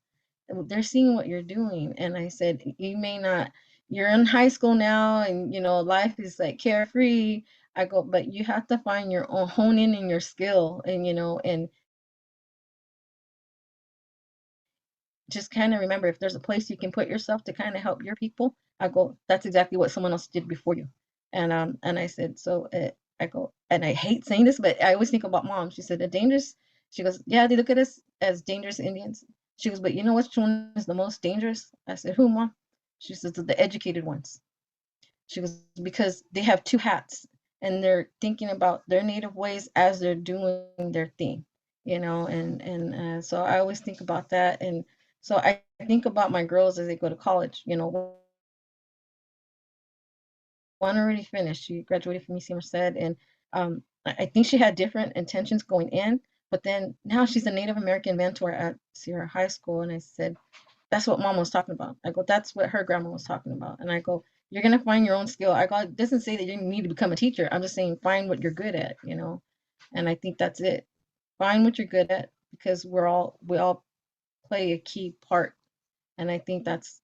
They're seeing what you're doing. And I said, you may not, you're in high school now and life is like carefree. I go, but you have to find your own, hone in your skill, and and just kind of remember, if there's a place you can put yourself to kind of help your people, I go, that's exactly what someone else did before you. And I said, so I go, and I hate saying this, but I always think about mom. She said, the dangerous, she goes, yeah, they look at us as dangerous Indians. She goes, but you know which one is the most dangerous? I said, who, mom? She says, the educated ones. She goes, because they have two hats and they're thinking about their native ways as they're doing their thing, and so I always think about that. And so I think about my girls as they go to college. One already finished. She graduated from UC Merced, and I think she had different intentions going in, but then now she's a Native American mentor at Sierra High School. And I said, that's what mom was talking about. I go, that's what her grandma was talking about. And I go, you're gonna find your own skill. I go, it doesn't say that you need to become a teacher. I'm just saying find what you're good at, And I think that's it. Find what you're good at, because we all play a key part. And I think that's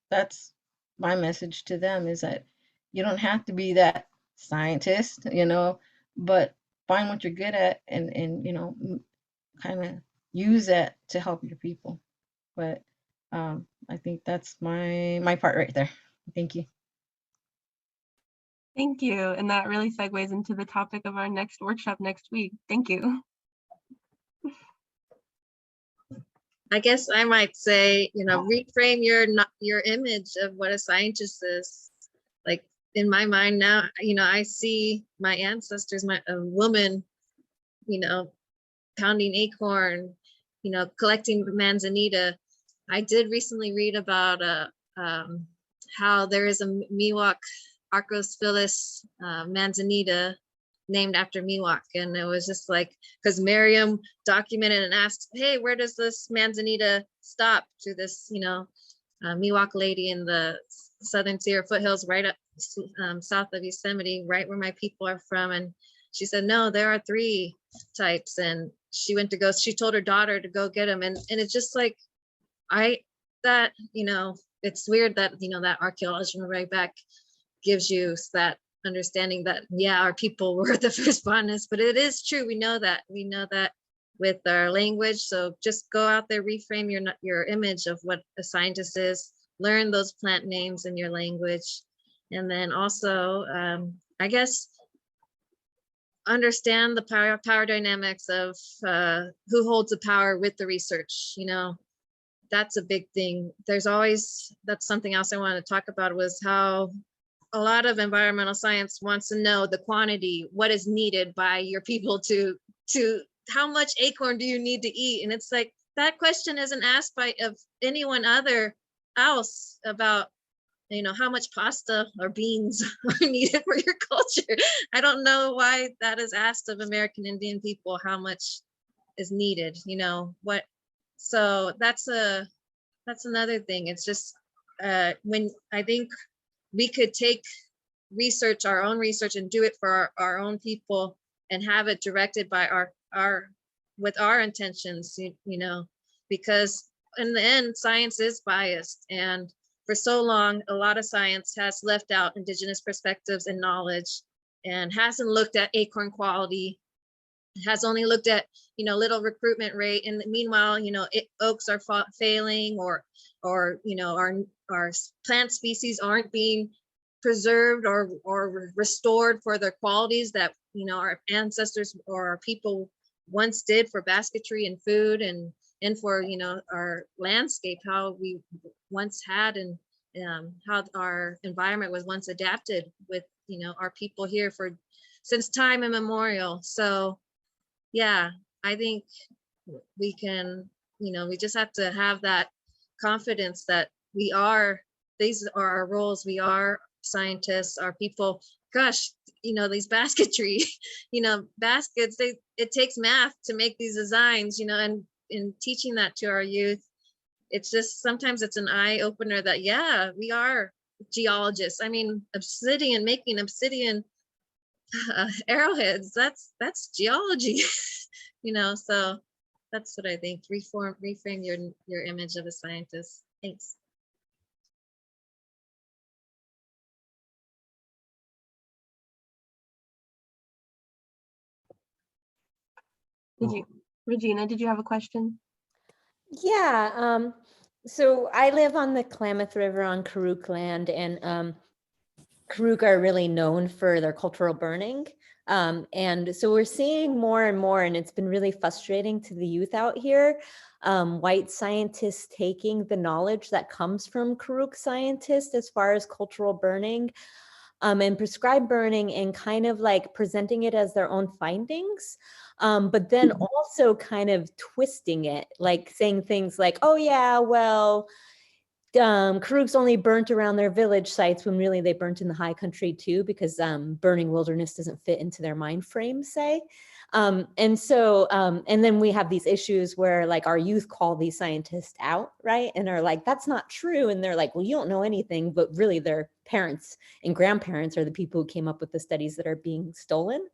my message to them, is that you don't have to be that scientist, but find what you're good at and kind of use that to help your people. But I think that's my part right there. Thank you. Thank you. And that really segues into the topic of our next workshop next week. Thank you. I guess I might say, reframe your image of what a scientist is. Like in my mind now, I see my ancestors, a woman, pounding acorn, collecting manzanita. I did recently read about how there is a Miwok Archosphyllus manzanita named after Miwok, and it was just like, because Miriam documented and asked, hey, where does this manzanita stop, to this Miwok lady in the Southern Sierra foothills right up south of Yosemite, right where my people are from. And she said, no, there are 3 types. And she told her daughter to go get them. And it's just like, it's weird that, that archaeology right back gives you that understanding that, yeah, our people were the first botanists, but it is true. We know that with our language. So just go out there, reframe your image of what a scientist is, learn those plant names in your language. And then also, I guess, understand the power dynamics of who holds the power with the research. That's a big thing. That's something else I wanted to talk about, was how a lot of environmental science wants to know the quantity, what is needed by your people to how much acorn do you need to eat? And it's like, that question isn't asked of anyone else about, how much pasta or beans are needed for your culture. I don't know why that is asked of American Indian people, how much is needed, what. So that's another thing. It's just when I think we could take our own research and do it for our own people and have it directed by with our intentions, because in the end, science is biased. And for so long, a lot of science has left out indigenous perspectives and knowledge, and hasn't looked at acorn quality, has only looked at, little recruitment rate. And meanwhile, oaks are failing, or our plant species aren't being preserved or restored for their qualities that, our ancestors or our people once did for basketry and food, and for, our landscape, how we once had, and how our environment was once adapted with, our people here since time immemorial. So yeah, I think we can, we just have to have that confidence that these are our roles. We are scientists, our people. Gosh, these basketry, baskets, it takes math to make these designs, and in teaching that to our youth, it's just, sometimes it's an eye opener that, yeah, we are geologists. I mean, making obsidian arrowheads, that's geology. So that's what I think. Reframe your image of a scientist. Thanks. Regina, did you have a question? Yeah, so I live on the Klamath River on Karuk land, and Karuk are really known for their cultural burning. And so we're seeing more and more, and it's been really frustrating to the youth out here, white scientists taking the knowledge that comes from Karuk scientists as far as cultural burning, and prescribed burning, and kind of like presenting it as their own findings. But then also kind of twisting it, like saying things like, oh yeah, well, Karuks only burnt around their village sites, when really they burnt in the high country too, because burning wilderness doesn't fit into their mind frame, say. And then we have these issues where like our youth call these scientists out, right? And are like, that's not true. And they're like, well, you don't know anything, but really their parents and grandparents are the people who came up with the studies that are being stolen.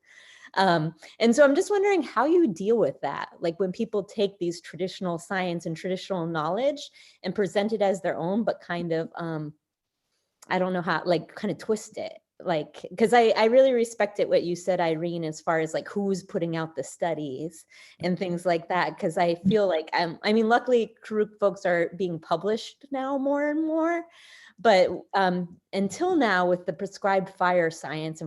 And so I'm just wondering how you deal with that, like when people take these traditional science and traditional knowledge and present it as their own, but kind of, I don't know how, like kind of twist it. like, because I really respected what you said, Irene, as far as like who's putting out the studies and things like that. Because I feel like, I mean, luckily Karuk folks are being published now more and more. But until now, with the prescribed fire science,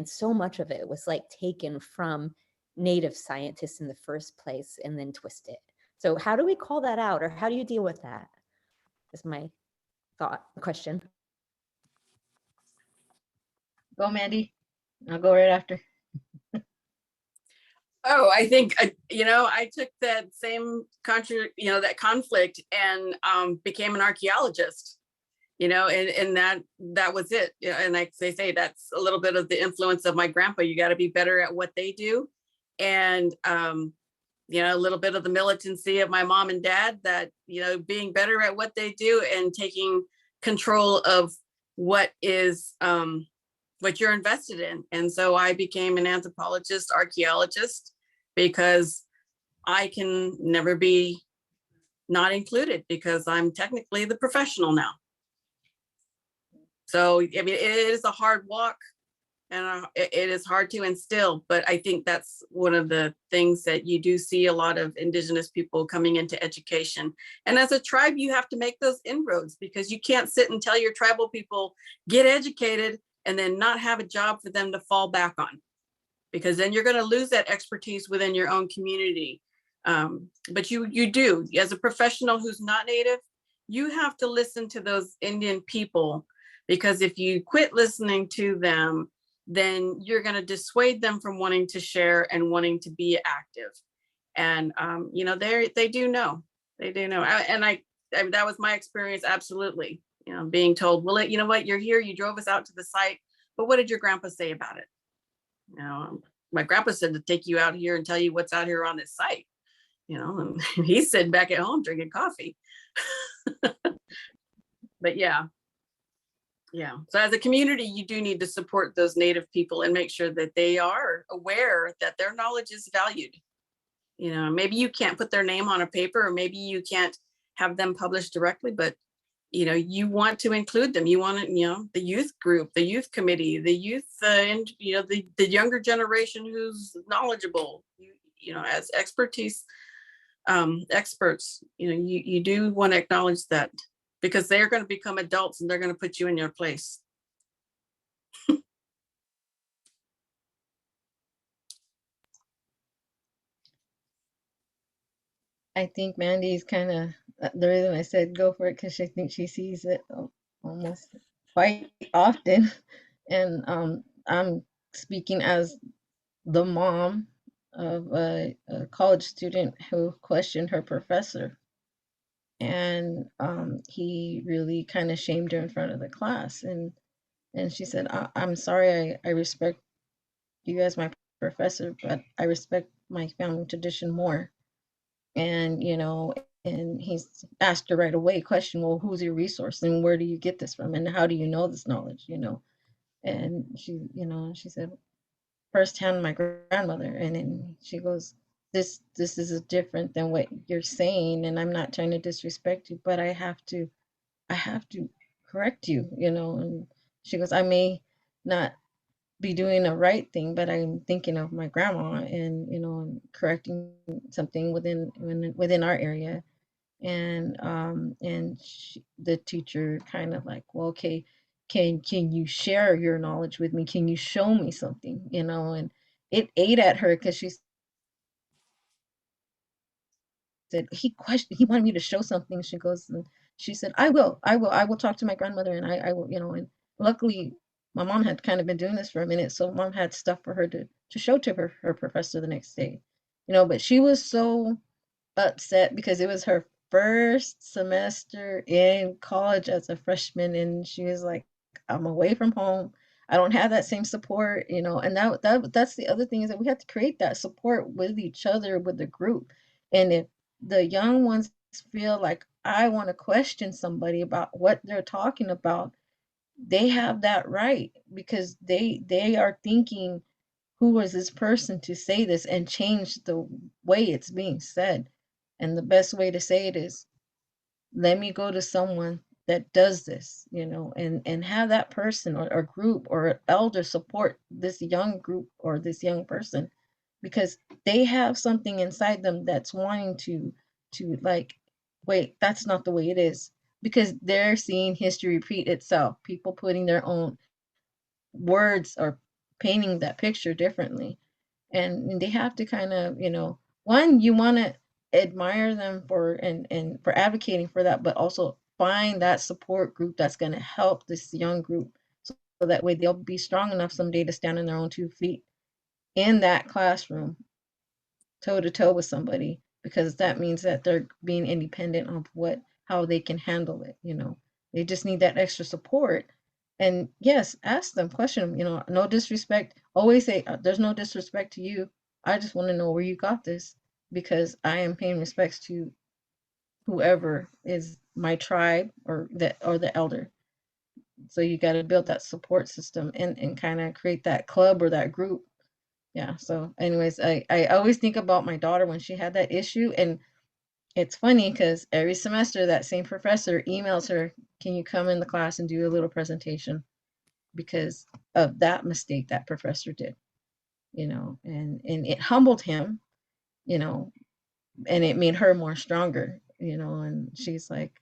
so much of it was like taken from native scientists in the first place and then twisted. So how do we call that out, or how do you deal with that? Is my question. Go, Mandy. I'll go right after. Oh, I think, I took that same that conflict and became an archaeologist, and that was it. And like they say, that's a little bit of the influence of my grandpa. You got to be better at what they do. And, a little bit of the militancy of my mom and dad, that, being better at what they do and taking control of what is, what you're invested in. And so I became an anthropologist, archaeologist, because I can never be not included, because I'm technically the professional now. So, I mean, it is a hard walk, and it is hard to instill, but I think that's one of the things that you do see a lot of indigenous people coming into education. And as a tribe, you have to make those inroads, because you can't sit and tell your tribal people, get educated, and then not have a job for them to fall back on, because then you're going to lose that expertise within your own community. But you do, as a professional who's not native, you have to listen to those Indian people, because if you quit listening to them, then you're going to dissuade them from wanting to share and wanting to be active. And they do know. And I that was my experience, absolutely. Being told, well, you know what, you're here, you drove us out to the site, but what did your grandpa say about it? My grandpa said to take you out here and tell you what's out here on this site, and he's sitting back at home drinking coffee. But yeah. So as a community, you do need to support those native people and make sure that they are aware that their knowledge is valued. Maybe you can't put their name on a paper, or maybe you can't have them published directly, but you want to include them. You want to, the youth group, the youth committee, the youth, and the younger generation who's knowledgeable, as experts, you do want to acknowledge that, because they're going to become adults and they're going to put you in your place. I think Mandy's kind of the reason I said go for it, because I think she sees it almost quite often. And I'm speaking as the mom of a college student who questioned her professor. And he really kind of shamed her in front of the class. And she said, I'm sorry, I respect you as my professor, but I respect my family tradition more. And and he's asked her right away question, well, who's your resource, and where do you get this from, and how do you know this knowledge? And she said, firsthand, my grandmother. And then she goes, this is different than what you're saying, and I'm not trying to disrespect you, but I have to correct you. And she goes, I may not be doing the right thing, but I'm thinking of my grandma, and correcting something within our area. And the teacher kind of like, well, okay, can you share your knowledge with me? Can you show me something? And it ate at her, because she said he wanted me to show something. She goes, and she said, I will talk to my grandmother, and I will, and luckily my mom had kind of been doing this for a minute, so mom had stuff for her to show to her professor the next day. But she was so upset, because it was her first semester in college as a freshman, and she was like, I'm away from home, I don't have that same support. And that's the other thing, is that we have to create that support with each other, with the group. And if the young ones feel like, I want to question somebody about what they're talking about, they have that right, because they are thinking, who was this person to say this, and change the way it's being said. And the best way to say it is, let me go to someone that does this, you know, and have that person or group or elder support this young group or this young person, because they have something inside them that's wanting to like, wait, that's not the way it is, because they're seeing history repeat itself, people putting their own words or painting that picture differently. And they have to kind of, you know, one, you want to admire them for and for advocating for that, but also find that support group that's going to help this young group, so that way they'll be strong enough someday to stand on their own 2 feet in that classroom, toe to toe with somebody, because that means that they're being independent of how they can handle it, you know. They just need that extra support. And yes, ask them, question them, you know, no disrespect. Always say, there's no disrespect to you. I just want to know where you got this, because I am paying respects to whoever is my tribe or the elder. So you got to build that support system and kind of create that club or that group. Yeah. So anyways, I always think about my daughter when she had that issue. And it's funny because every semester that same professor emails her, can you come in the class and do a little presentation, because of that mistake that professor did, you know, and it humbled him, you know, and it made her more stronger, you know. And she's like,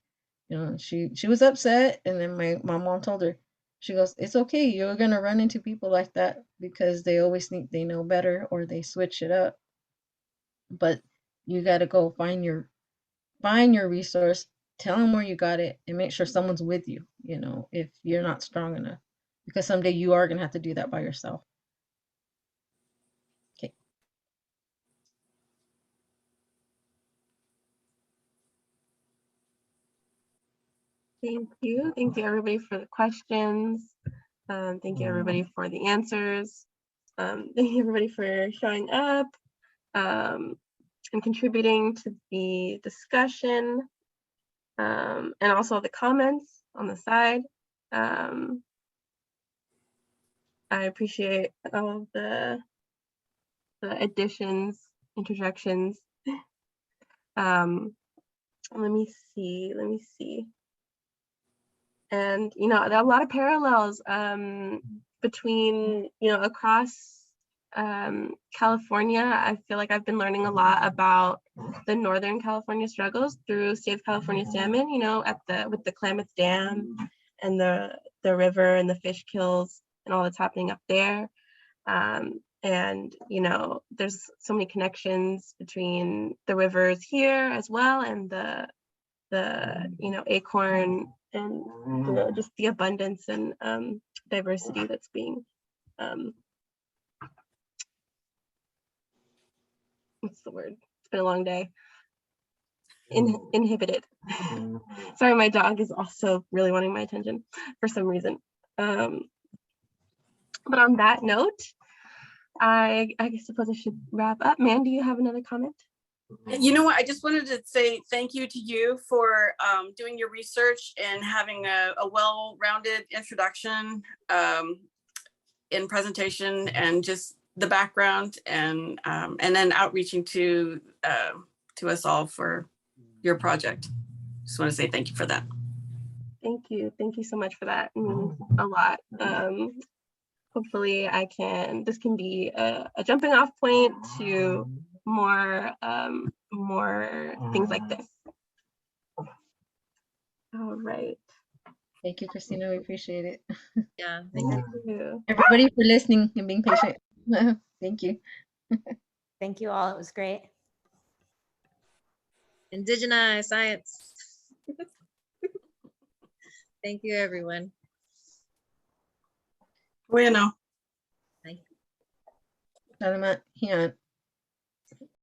you know, she was upset. And then my mom told her, she goes, it's okay, you're gonna run into people like that because they always think they know better or they switch it up. But you got to go find your resource, tell them where you got it, and make sure someone's with you, you know, if you're not strong enough, because someday you are going to have to do that by yourself. Okay. Thank you. Thank you, everybody, for the questions. Thank you, everybody, for the answers. Thank you, everybody, for showing up and contributing to the discussion, and also the comments on the side. I appreciate all of the additions, interjections. Let me see. And, you know, there are a lot of parallels between, you know, across California. I feel like I've been learning a lot about the Northern California struggles through Save California Salmon, you know, with the Klamath Dam and the river and the fish kills and all that's happening up there. And, you know, there's so many connections between the rivers here as well, and the you know, acorn, and you know, just the abundance and diversity that's being what's the word? It's been a long day. Inhibited. Sorry, my dog is also really wanting my attention for some reason. But on that note, I suppose I should wrap up. Mandy, do you have another comment? You know what, I just wanted to say thank you to you for doing your research and having a well-rounded introduction in presentation, and just the background, and then outreaching to us all for your project. Just want to say thank you for that. Thank you so much for that. It means a lot. Hopefully this can be a jumping off point to more things like this. All right. Thank you, Christina. We appreciate it. Yeah, thank you. Thank you. Everybody for listening and being patient. Thank you. Thank you all. It was great. Indigenize science. Thank you, everyone. Bueno. Salamat. Yan.